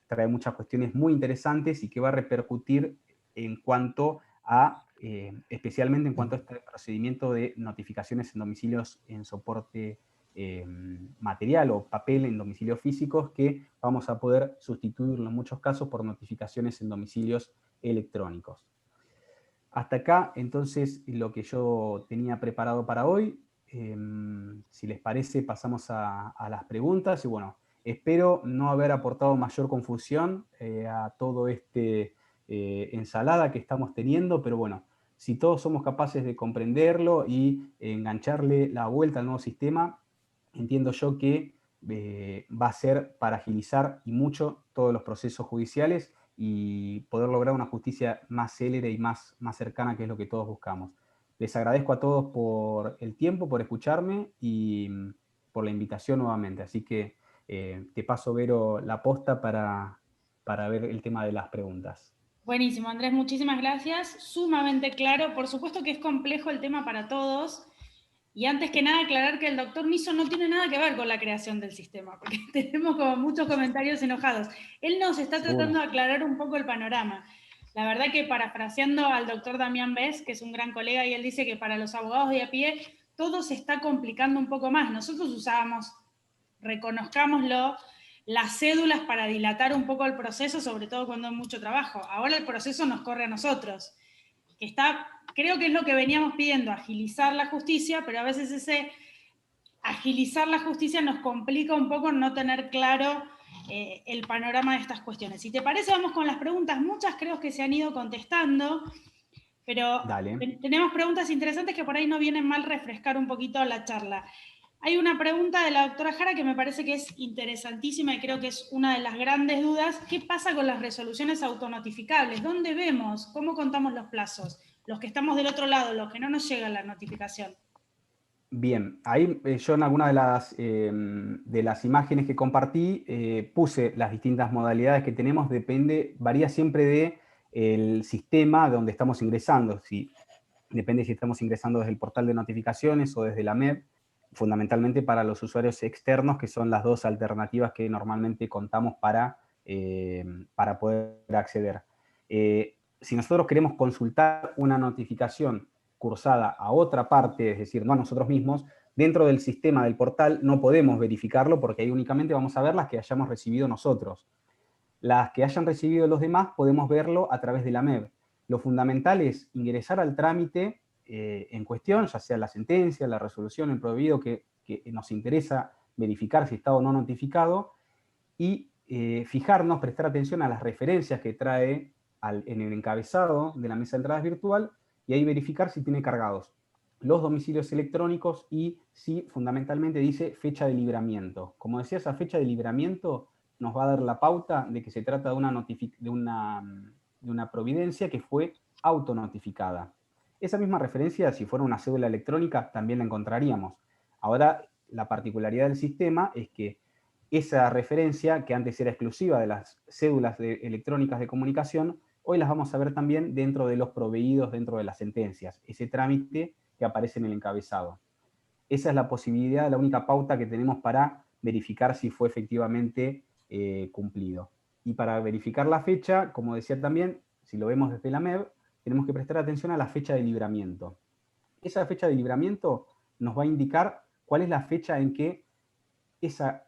Trae muchas cuestiones muy interesantes y que va a repercutir en cuanto a, especialmente en cuanto a este procedimiento de notificaciones en domicilios en soporte material o papel en domicilios físicos, que vamos a poder sustituirlo en muchos casos por notificaciones en domicilios electrónicos. Hasta acá, entonces, lo que yo tenía preparado para hoy. Si les parece, pasamos a las preguntas. Y bueno, espero no haber aportado mayor confusión a todo este ensalada que estamos teniendo, pero bueno, si todos somos capaces de comprenderlo y engancharle la vuelta al nuevo sistema, entiendo yo que va a ser para agilizar y mucho todos los procesos judiciales y poder lograr una justicia más célere y más cercana, que es lo que todos buscamos. Les agradezco a todos por el tiempo, por escucharme y por la invitación nuevamente. Así que te paso, Vero, la posta para ver el tema de las preguntas. Buenísimo, Andrés, muchísimas gracias. Sumamente claro. Por supuesto que es complejo el tema para todos. Y antes que nada aclarar que el doctor Niso no tiene nada que ver con la creación del sistema, porque tenemos como muchos comentarios enojados. Él nos está tratando de aclarar un poco el panorama. La verdad que parafraseando al doctor Damián Bess, que es un gran colega, y él dice que para los abogados de a pie todo se está complicando un poco más. Nosotros usábamos, reconozcámoslo, las cédulas para dilatar un poco el proceso, sobre todo cuando hay mucho trabajo. Ahora el proceso nos corre a nosotros. Creo que es lo que veníamos pidiendo, agilizar la justicia, pero a veces ese agilizar la justicia nos complica un poco no tener claro el panorama de estas cuestiones. Si te parece, vamos con las preguntas. Muchas creo que se han ido contestando, pero tenemos preguntas interesantes que por ahí no vienen mal refrescar un poquito la charla. Hay una pregunta de la doctora Jara que me parece que es interesantísima y creo que es una de las grandes dudas. ¿Qué pasa con las resoluciones autonotificables? ¿Dónde vemos? ¿Cómo contamos los plazos? Los que estamos del otro lado, los que no nos llega la notificación. Bien, ahí yo en alguna de las imágenes que compartí puse las distintas modalidades que tenemos, varía siempre del sistema donde estamos ingresando, depende si estamos ingresando desde el portal de notificaciones o desde la MEB, fundamentalmente para los usuarios externos, que son las dos alternativas que normalmente contamos para poder acceder. Si nosotros queremos consultar una notificación cursada a otra parte, es decir, no a nosotros mismos, dentro del sistema del portal no podemos verificarlo porque ahí únicamente vamos a ver las que hayamos recibido nosotros. Las que hayan recibido los demás podemos verlo a través de la MEB. Lo fundamental es ingresar al trámite en cuestión, ya sea la sentencia, la resolución, el prohibido que nos interesa verificar si está o no notificado, y fijarnos, prestar atención a las referencias que trae en el encabezado de la mesa de entradas virtual, y ahí verificar si tiene cargados los domicilios electrónicos y si fundamentalmente dice fecha de libramiento. Como decía, esa fecha de libramiento nos va a dar la pauta de que se trata de una providencia que fue autonotificada. Esa misma referencia, si fuera una cédula electrónica, también la encontraríamos. Ahora, la particularidad del sistema es que esa referencia, que antes era exclusiva de las cédulas electrónicas de comunicación, hoy las vamos a ver también dentro de los proveídos, dentro de las sentencias, ese trámite que aparece en el encabezado. Esa es la posibilidad, la única pauta que tenemos para verificar si fue efectivamente cumplido. Y para verificar la fecha, como decía también, si lo vemos desde la MEB, tenemos que prestar atención a la fecha de libramiento. Esa fecha de libramiento nos va a indicar cuál es la fecha en que esa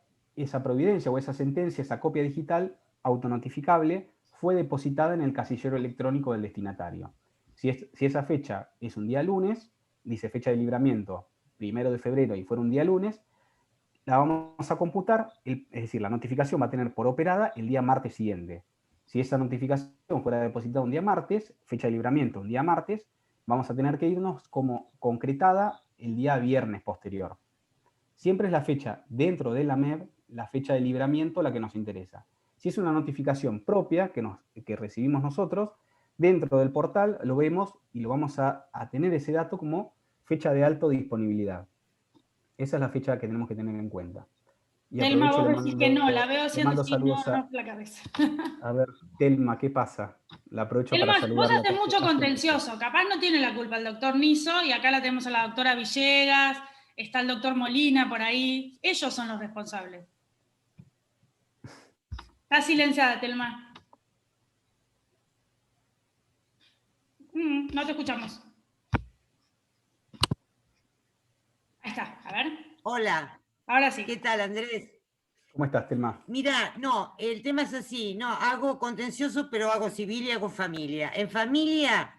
providencia o esa sentencia, esa copia digital autonotificable, fue depositada en el casillero electrónico del destinatario. Si esa fecha es un día lunes, dice fecha de libramiento 1 de febrero y fuera un día lunes, la vamos a computar, es decir, la notificación va a tener por operada el día martes siguiente. Si esa notificación fuera depositada un día martes, fecha de libramiento un día martes, vamos a tener que irnos como concretada el día viernes posterior. Siempre es la fecha dentro de la MEB, la fecha de libramiento la que nos interesa. Si es una notificación propia que recibimos nosotros, dentro del portal lo vemos y lo vamos a tener ese dato como fecha de alto disponibilidad. Esa es la fecha que tenemos que tener en cuenta. Y Telma, vos decís que no, la veo haciendo así, no la cabeza. A ver, Telma, ¿qué pasa? La aprovecho Telma, para saludar. vos haces mucho contencioso, capaz no tiene la culpa el doctor Niso, y acá la tenemos a la doctora Villegas, está el doctor Molina por ahí, ellos son los responsables. Está silenciada, Telma. No te escuchamos. Ahí está, a ver. Hola. Ahora sí. ¿Qué tal, Andrés? ¿Cómo estás, Telma? Mira, no, el tema es así, no, hago contencioso, pero hago civil y hago familia. En familia,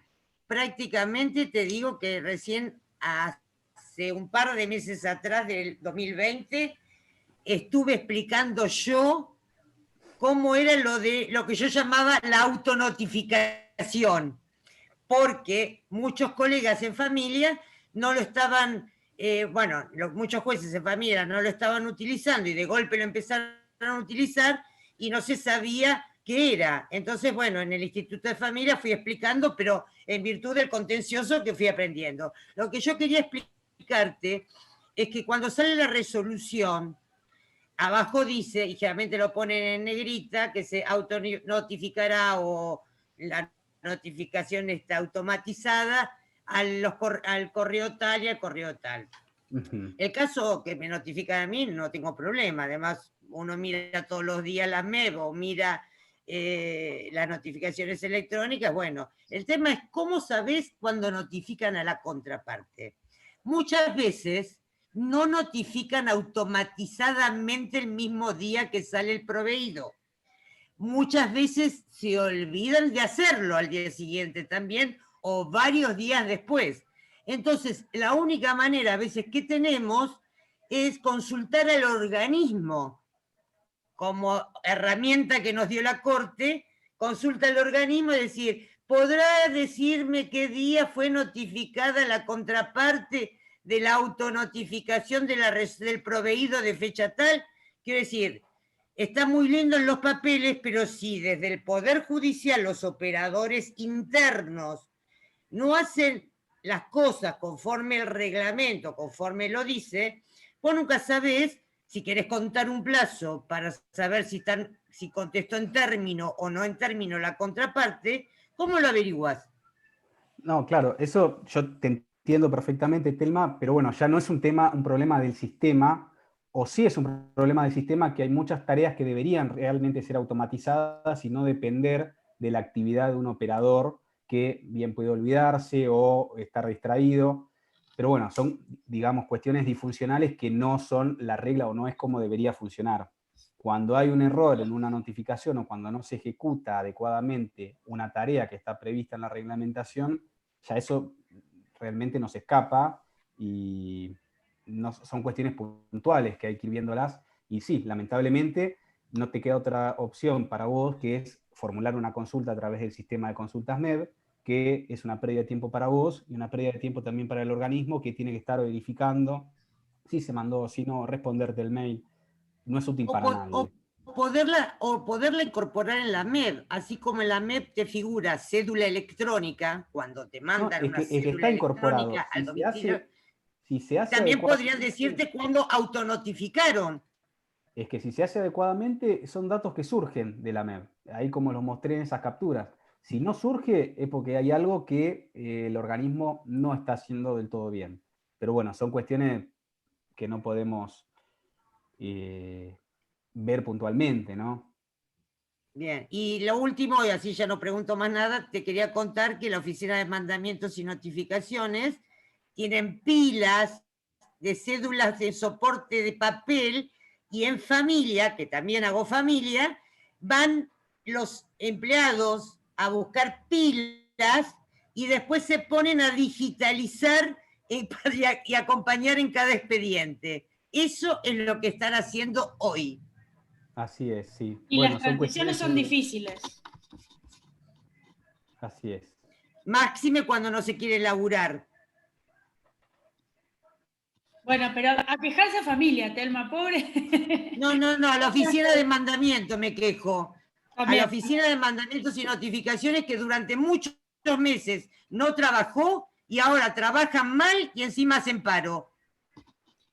prácticamente te digo que recién hace un par de meses atrás, del 2020, estuve explicando yo cómo era lo que yo llamaba la autonotificación, porque muchos colegas en familia no lo estaban, muchos jueces en familia no lo estaban utilizando y de golpe lo empezaron a utilizar y no se sabía qué era. Entonces, bueno, en el Instituto de Familia fui explicando, pero en virtud del contencioso que fui aprendiendo. Lo que yo quería explicarte es que cuando sale la resolución, abajo dice, y generalmente lo ponen en negrita, que se autonotificará o la notificación está automatizada al correo tal y al correo tal. Ujú. El caso que me notifican a mí, no tengo problema. Además, uno mira todos los días las MEB o mira las notificaciones electrónicas. Bueno, el tema es cómo sabes cuando notifican a la contraparte. Muchas veces no notifican automatizadamente el mismo día que sale el proveído. Muchas veces se olvidan de hacerlo al día siguiente también o varios días después. Entonces, la única manera a veces que tenemos es consultar al organismo como herramienta que nos dio la Corte, consulta al organismo y decir, ¿podrá decirme qué día fue notificada la contraparte de la autonotificación del proveído de fecha tal? Quiero decir, está muy lindo en los papeles, pero si desde el Poder Judicial los operadores internos no hacen las cosas conforme el reglamento, conforme lo dice, vos nunca sabés si querés contar un plazo para saber si contestó en término o no en término la contraparte, ¿cómo lo averiguás? No, claro, eso yo te entiendo perfectamente, Telma, pero bueno, ya no es un problema del sistema, o sí es un problema del sistema que hay muchas tareas que deberían realmente ser automatizadas y no depender de la actividad de un operador que bien puede olvidarse o estar distraído. Pero bueno, son, digamos, cuestiones disfuncionales que no son la regla o no es como debería funcionar. Cuando hay un error en una notificación o cuando no se ejecuta adecuadamente una tarea que está prevista en la reglamentación, ya eso realmente nos escapa y no, son cuestiones puntuales que hay que ir viéndolas. Y sí, lamentablemente no te queda otra opción para vos que es formular una consulta a través del sistema de consultas MEB, que es una pérdida de tiempo para vos y una pérdida de tiempo también para el organismo que tiene que estar verificando si se mandó, si no, responderte el mail. No es útil para nadie. Poderla incorporar en la MEB, así como en la MEB te figura cédula electrónica, cuando te No, mandan una es que está cédula incorporado. electrónica al domicilio, Si se hace también podrían adecuadamente, decirte cuándo autonotificaron. es que si se hace adecuadamente, son datos que surgen de la MEB. Ahí como los mostré en esas capturas. Si no surge, es porque hay algo que el organismo no está haciendo del todo bien. Pero bueno, son cuestiones que no podemos ver puntualmente, ¿no? Bien, y lo último, y así ya no pregunto más nada, te quería contar que la Oficina de Mandamientos y Notificaciones tienen pilas de cédulas de soporte de papel y en familia, que también hago familia, van los empleados a buscar pilas y después se ponen a digitalizar y acompañar en cada expediente. Eso es lo que están haciendo hoy. Así es, sí. Y Bueno, las son transiciones cuestiones son que... difíciles. Así es. Máxime cuando no se quiere laburar. Bueno, pero a quejarse a familia, Telma, pobre. No, a la oficina de mandamiento me quejo. A la También. oficina de mandamientos y notificaciones que durante muchos meses no trabajó y ahora trabajan mal y encima hacen paro.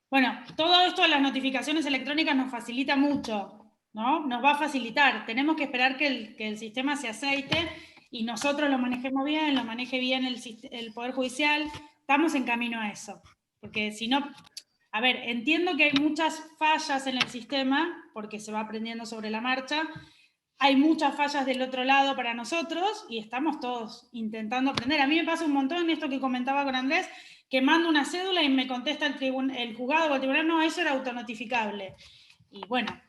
Bueno, todo esto de las notificaciones electrónicas nos facilita mucho, ¿no? Nos va a facilitar. Tenemos que esperar que el sistema se aceite y nosotros lo manejemos bien, lo maneje bien el Poder Judicial. Estamos en camino a eso. Porque si no, a ver, entiendo que hay muchas fallas en el sistema, porque se va aprendiendo sobre la marcha. Hay muchas fallas del otro lado para nosotros y estamos todos intentando aprender. A mí me pasa un montón esto que comentaba con Andrés, que mando una cédula y me contesta el juzgado o el tribunal, no, eso era autonotificable. Y bueno,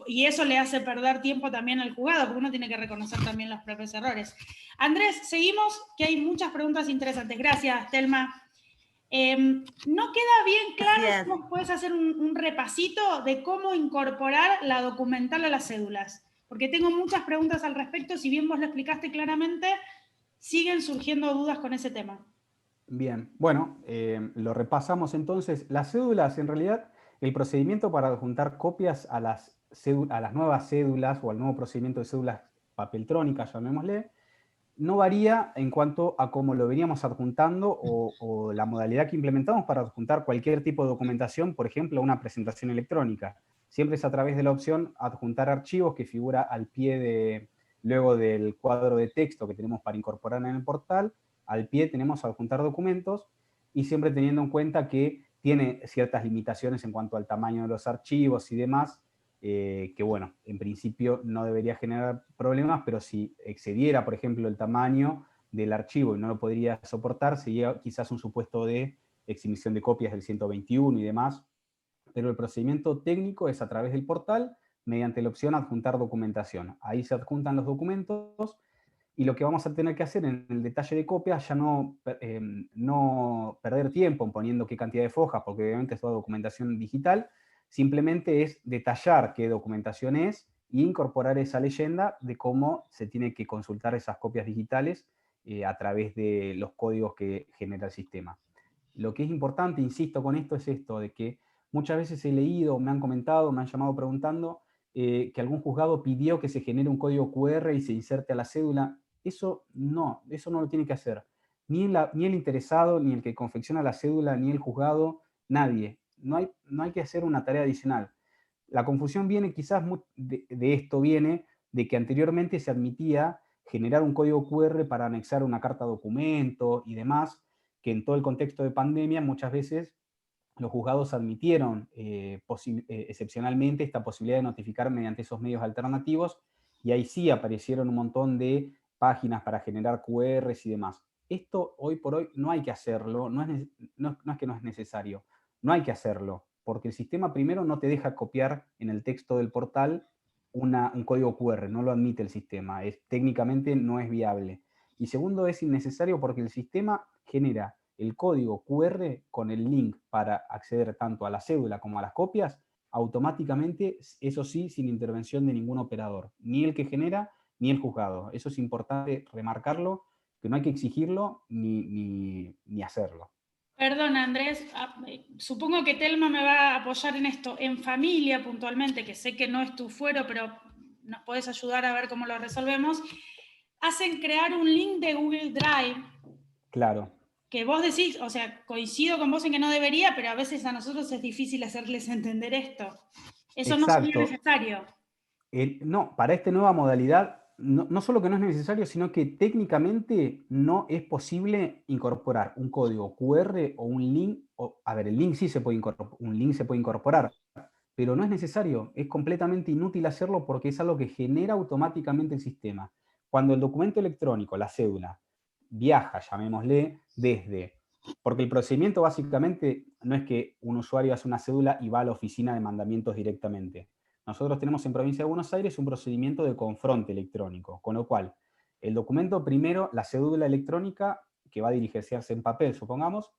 y eso le hace perder tiempo también al juzgado, porque uno tiene que reconocer también los propios errores. Andrés, seguimos, que hay muchas preguntas interesantes. Gracias, Telma. No queda bien claro Gracias. si nos puedes hacer un repasito de cómo incorporar la documental a las cédulas, porque tengo muchas preguntas al respecto, si bien vos lo explicaste claramente, siguen surgiendo dudas con ese tema. Bien, bueno, lo repasamos entonces. Las cédulas, en realidad, el procedimiento para adjuntar copias a las nuevas cédulas o al nuevo procedimiento de cédulas papeltrónicas, llamémosle, no varía en cuanto a cómo lo veníamos adjuntando o la modalidad que implementamos para adjuntar cualquier tipo de documentación, por ejemplo, una presentación electrónica. Siempre es a través de la opción adjuntar archivos que figura al pie luego del cuadro de texto que tenemos para incorporar en el portal. Al pie tenemos adjuntar documentos y siempre teniendo en cuenta que tiene ciertas limitaciones en cuanto al tamaño de los archivos y demás, que bueno, en principio no debería generar problemas, pero si excediera, por ejemplo, el tamaño del archivo y no lo podría soportar, sería quizás un supuesto de exhibición de copias del 121 y demás, pero el procedimiento técnico es a través del portal, mediante la opción adjuntar documentación. Ahí se adjuntan los documentos, y lo que vamos a tener que hacer en el detalle de copia, ya no perder tiempo en poniendo qué cantidad de fojas, porque obviamente es toda documentación digital, simplemente es detallar qué documentación es e incorporar esa leyenda de cómo se tiene que consultar esas copias digitales a través de los códigos que genera el sistema. Lo que es importante, insisto con esto, es esto, de que muchas veces he leído, me han comentado, me han llamado preguntando que algún juzgado pidió que se genere un código QR y se inserte a la cédula. Eso no lo tiene que hacer. Ni el interesado, ni el que confecciona la cédula, ni el juzgado, nadie. No hay que hacer una tarea adicional. La confusión viene quizás de esto, viene de que anteriormente se admitía generar un código QR para anexar una carta documento y demás, que en todo el contexto de pandemia muchas veces los juzgados admitieron excepcionalmente esta posibilidad de notificar mediante esos medios alternativos, y ahí sí aparecieron un montón de páginas para generar QRs y demás. Esto hoy por hoy no hay que hacerlo, no es que no es necesario, no hay que hacerlo, porque el sistema primero no te deja copiar en el texto del portal un código QR, no lo admite el sistema, técnicamente no es viable. Y segundo, es innecesario porque el sistema genera el código QR con el link para acceder tanto a la cédula como a las copias, automáticamente, eso sí, sin intervención de ningún operador, ni el que genera, ni el juzgado. Eso es importante remarcarlo, que no hay que exigirlo ni hacerlo. Perdón, Andrés, supongo que Telma me va a apoyar en esto. En familia, puntualmente, que sé que no es tu fuero, pero nos podés ayudar a ver cómo lo resolvemos, hacen crear un link de Google Drive. Claro. Que vos decís, o sea, coincido con vos en que no debería, pero a veces a nosotros es difícil hacerles entender esto. Eso no sería necesario. No, para esta nueva modalidad, no solo que no es necesario, sino que técnicamente no es posible incorporar un código QR o un link. El link sí se puede incorporar, un link se puede incorporar, pero no es necesario, es completamente inútil hacerlo porque es algo que genera automáticamente el sistema. Cuando el documento electrónico, la cédula, viaja, llamémosle, porque el procedimiento básicamente no es que un usuario hace una cédula y va a la oficina de mandamientos directamente. Nosotros tenemos en Provincia de Buenos Aires un procedimiento de confronte electrónico, con lo cual el documento primero, la cédula electrónica, que va a diligenciarse en papel, supongamos,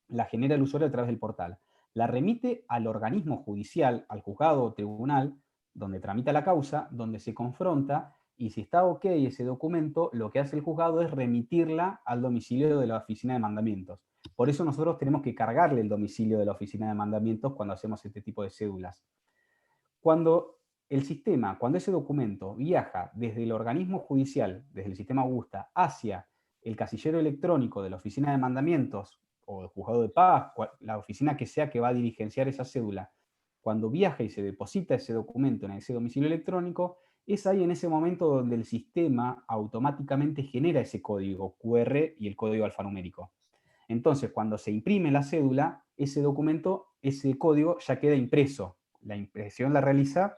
la genera el usuario a través del portal. La remite al organismo judicial, al juzgado o tribunal, donde tramita la causa, donde se confronta, y si está ok ese documento, lo que hace el juzgado es remitirla al domicilio de la oficina de mandamientos. Por eso nosotros tenemos que cargarle el domicilio de la oficina de mandamientos cuando hacemos este tipo de cédulas. Cuando ese documento viaja desde el organismo judicial, desde el sistema Augusta, hacia el casillero electrónico de la oficina de mandamientos o el juzgado de paz, la oficina que sea que va a diligenciar esa cédula, cuando viaja y se deposita ese documento en ese domicilio electrónico, es ahí en ese momento donde el sistema automáticamente genera ese código QR y el código alfanumérico. Entonces, cuando se imprime la cédula, ese documento, ese código ya queda impreso. La impresión la realiza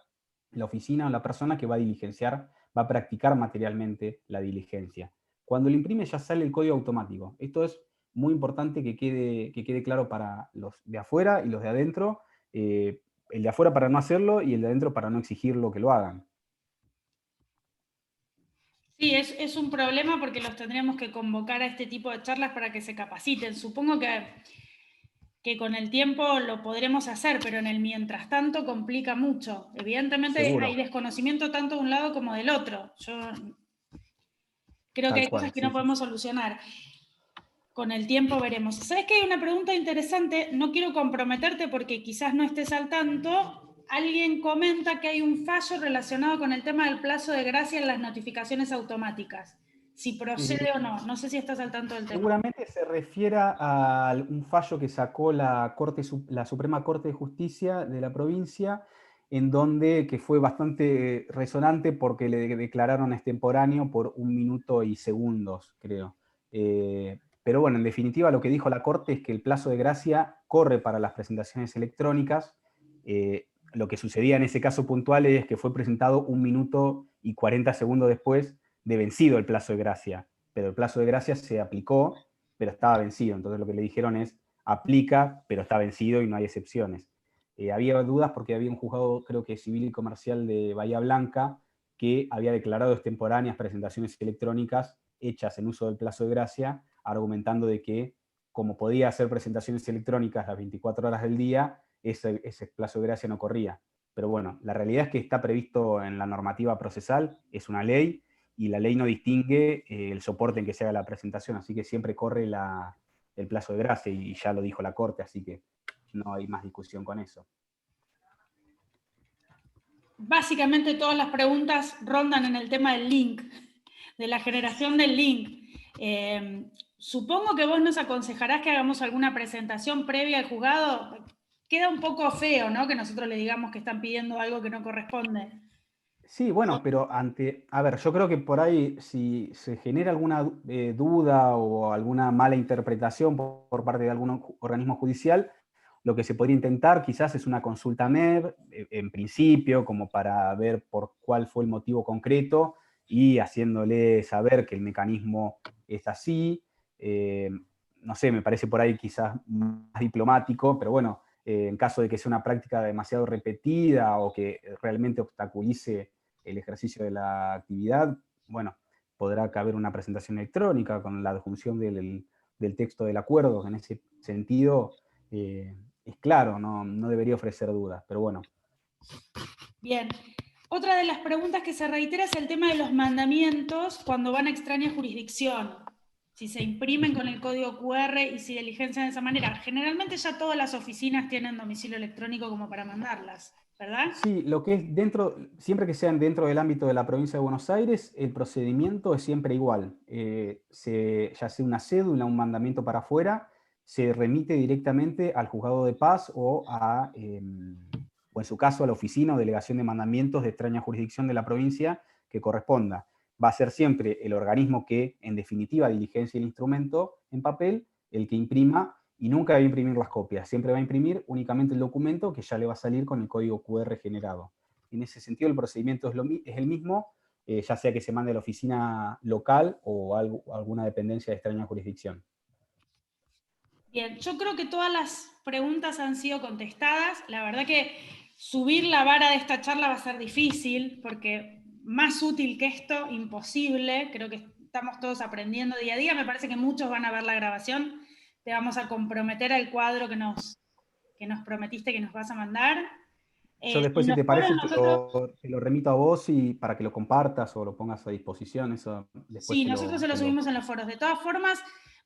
la oficina o la persona que va a diligenciar, va a practicar materialmente la diligencia. Cuando lo imprime ya sale el código automático. Esto es muy importante que quede claro para los de afuera y los de adentro. El de afuera para no hacerlo y el de adentro para no exigirlo que lo hagan. Sí, es un problema porque los tendríamos que convocar a este tipo de charlas para que se capaciten. Supongo que con el tiempo lo podremos hacer, pero en el mientras tanto complica mucho. Evidentemente Seguro. Hay desconocimiento tanto de un lado como del otro. Yo creo que hay cosas que no podemos solucionar. Con el tiempo veremos. ¿Sabes que hay una pregunta interesante? No quiero comprometerte porque quizás no estés al tanto. Alguien comenta que hay un fallo relacionado con el tema del plazo de gracia en las notificaciones automáticas. Si procede o no. No sé si estás al tanto del tema. Seguramente se refiere a un fallo que sacó la Suprema Corte de Justicia de la provincia, en donde que fue bastante resonante porque le declararon extemporáneo por 1 minuto y segundos, creo. Pero bueno, en definitiva lo que dijo la Corte es que el plazo de gracia corre para las presentaciones electrónicas. Lo que sucedía en ese caso puntual es que fue presentado 1 minuto y 40 segundos después de vencido el plazo de gracia. Pero el plazo de gracia se aplicó, pero estaba vencido. Entonces lo que le dijeron es, aplica, pero está vencido y no hay excepciones. Había dudas porque había un juzgado, creo que civil y comercial de Bahía Blanca, que había declarado extemporáneas presentaciones electrónicas hechas en uso del plazo de gracia, argumentando de que, como podía hacer presentaciones electrónicas las 24 horas del día, ese plazo de gracia no corría. Pero bueno, la realidad es que está previsto en la normativa procesal, es una ley, y la ley no distingue el soporte en que se haga la presentación, así que siempre corre el plazo de gracia, y ya lo dijo la Corte, así que no hay más discusión con eso. Básicamente todas las preguntas rondan en el tema del link, de la generación del link. Supongo que vos nos aconsejarás que hagamos alguna presentación previa al juzgado. Queda un poco feo, ¿no?, que nosotros le digamos que están pidiendo algo que no corresponde. Sí, bueno, pero a ver, yo creo que por ahí si se genera alguna duda o alguna mala interpretación por parte de algún organismo judicial, lo que se podría intentar quizás es una consulta MEB, en principio, como para ver por cuál fue el motivo concreto y haciéndole saber que el mecanismo es así. No sé, me parece por ahí quizás más diplomático, pero bueno, en caso de que sea una práctica demasiado repetida o que realmente obstaculice el ejercicio de la actividad, bueno, podrá caber una presentación electrónica con la adjunción del texto del acuerdo, que en ese sentido es claro, no debería ofrecer dudas, pero bueno. Bien. Otra de las preguntas que se reitera es el tema de los mandamientos cuando van a extraña jurisdicción. Si se imprimen con el código QR y si diligencian de esa manera. Generalmente ya todas las oficinas tienen domicilio electrónico como para mandarlas, ¿verdad? Sí, lo que es siempre que sean dentro del ámbito de la provincia de Buenos Aires, el procedimiento es siempre igual. Ya sea una cédula, un mandamiento para afuera, se remite directamente al juzgado de paz o en su caso a la oficina o delegación de mandamientos de extraña jurisdicción de la provincia que corresponda. Va a ser siempre el organismo que, en definitiva, diligencia el instrumento en papel, el que imprima, y nunca va a imprimir las copias, siempre va a imprimir únicamente el documento que ya le va a salir con el código QR generado. En ese sentido, el procedimiento es el mismo, ya sea que se mande a la oficina local o alguna dependencia de extraña jurisdicción. Bien, yo creo que todas las preguntas han sido contestadas. La verdad que subir la vara de esta charla va a ser difícil, porque más útil que esto, imposible. Creo que estamos todos aprendiendo día a día. Me parece que muchos van a ver la grabación. Te vamos a comprometer al cuadro que nos prometiste que nos vas a mandar. Yo después, si te parece, te lo remito a vos y para que lo compartas o lo pongas a disposición. Eso después sí, nosotros se lo subimos en los foros. De todas formas,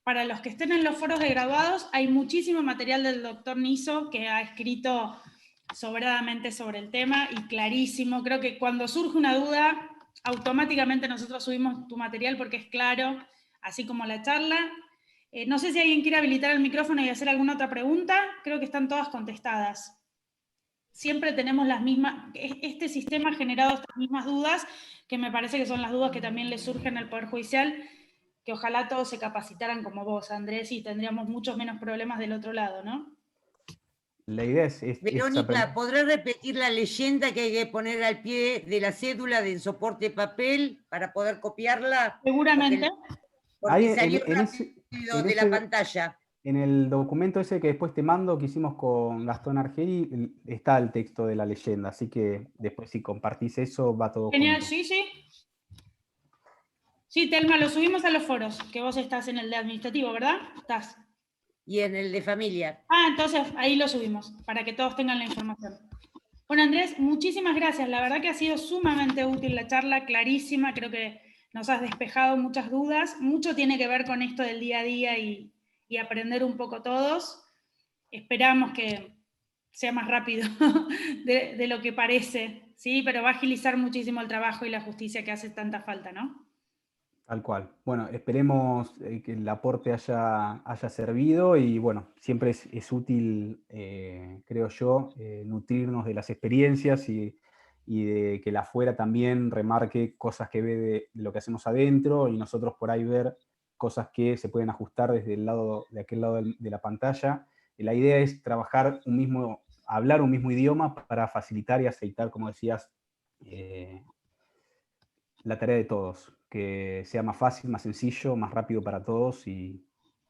para los que estén en los foros de graduados, hay muchísimo material del doctor Niso que ha escrito sobradamente sobre el tema y clarísimo. Creo que cuando surge una duda, automáticamente nosotros subimos tu material porque es claro, así como la charla. No sé si alguien quiere habilitar el micrófono y hacer alguna otra pregunta. Creo que están todas contestadas. Siempre tenemos las mismas, este sistema ha generado estas mismas dudas, que me parece que son las dudas que también le surgen al Poder Judicial, que ojalá todos se capacitaran como vos, Andrés, y tendríamos muchos menos problemas del otro lado, ¿no? La idea es Verónica, ¿podrás repetir la leyenda que hay que poner al pie de la cédula del soporte papel para poder copiarla? Seguramente. Porque salió rápido de la pantalla. En el documento ese que después te mando, que hicimos con Gastón Argeri, está el texto de la leyenda, así que después si compartís eso, va todo genial, junto. sí, sí. Sí, Telma, lo subimos a los foros, que vos estás en el de administrativo, ¿verdad? Estás. Y en el de familia. Ah, entonces ahí lo subimos, para que todos tengan la información. Bueno, Andrés, muchísimas gracias. La verdad que ha sido sumamente útil la charla, clarísima. Creo que nos has despejado muchas dudas. Mucho tiene que ver con esto del día a día y aprender un poco todos. Esperamos que sea más rápido de lo que parece, ¿sí? Pero va a agilizar muchísimo el trabajo y la justicia que hace tanta falta, ¿no? Tal cual. Bueno, esperemos que el aporte haya servido y bueno, siempre es útil, creo yo, nutrirnos de las experiencias y de que la afuera también remarque cosas que ve de lo que hacemos adentro y nosotros por ahí ver cosas que se pueden ajustar desde el lado, de aquel lado de la pantalla. Y la idea es trabajar hablar un mismo idioma para facilitar y aceitar, como decías, la tarea de todos, que sea más fácil, más sencillo, más rápido para todos,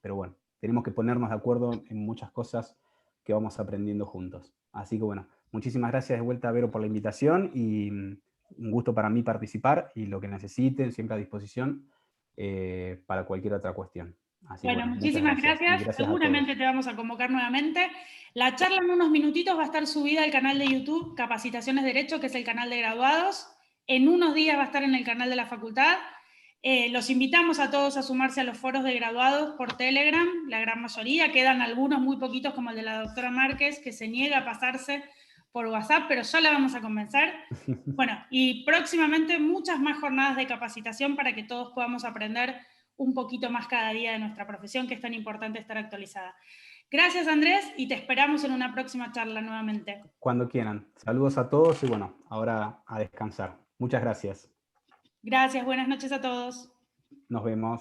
pero bueno, tenemos que ponernos de acuerdo en muchas cosas que vamos aprendiendo juntos. Así que bueno, muchísimas gracias de vuelta, Vero, por la invitación y un gusto para mí participar y lo que necesiten, siempre a disposición para cualquier otra cuestión. Así que Bueno, bueno, muchísimas muchas gracias. gracias. Y gracias a Seguramente todos. te vamos a convocar nuevamente. La charla en unos minutitos va a estar subida al canal de YouTube Capacitaciones Derecho, que es el canal de graduados. En unos días va a estar en el canal de la facultad. Los invitamos a todos a sumarse a los foros de graduados por Telegram, la gran mayoría. Quedan algunos muy poquitos, como el de la doctora Márquez, que se niega a pasarse por WhatsApp, pero ya la vamos a convencer. Bueno, y próximamente muchas más jornadas de capacitación para que todos podamos aprender un poquito más cada día de nuestra profesión, que es tan importante estar actualizada. Gracias, Andrés, y te esperamos en una próxima charla nuevamente. Cuando quieran. Saludos a todos y bueno, ahora a descansar. Muchas gracias. Gracias, buenas noches a todos. Nos vemos.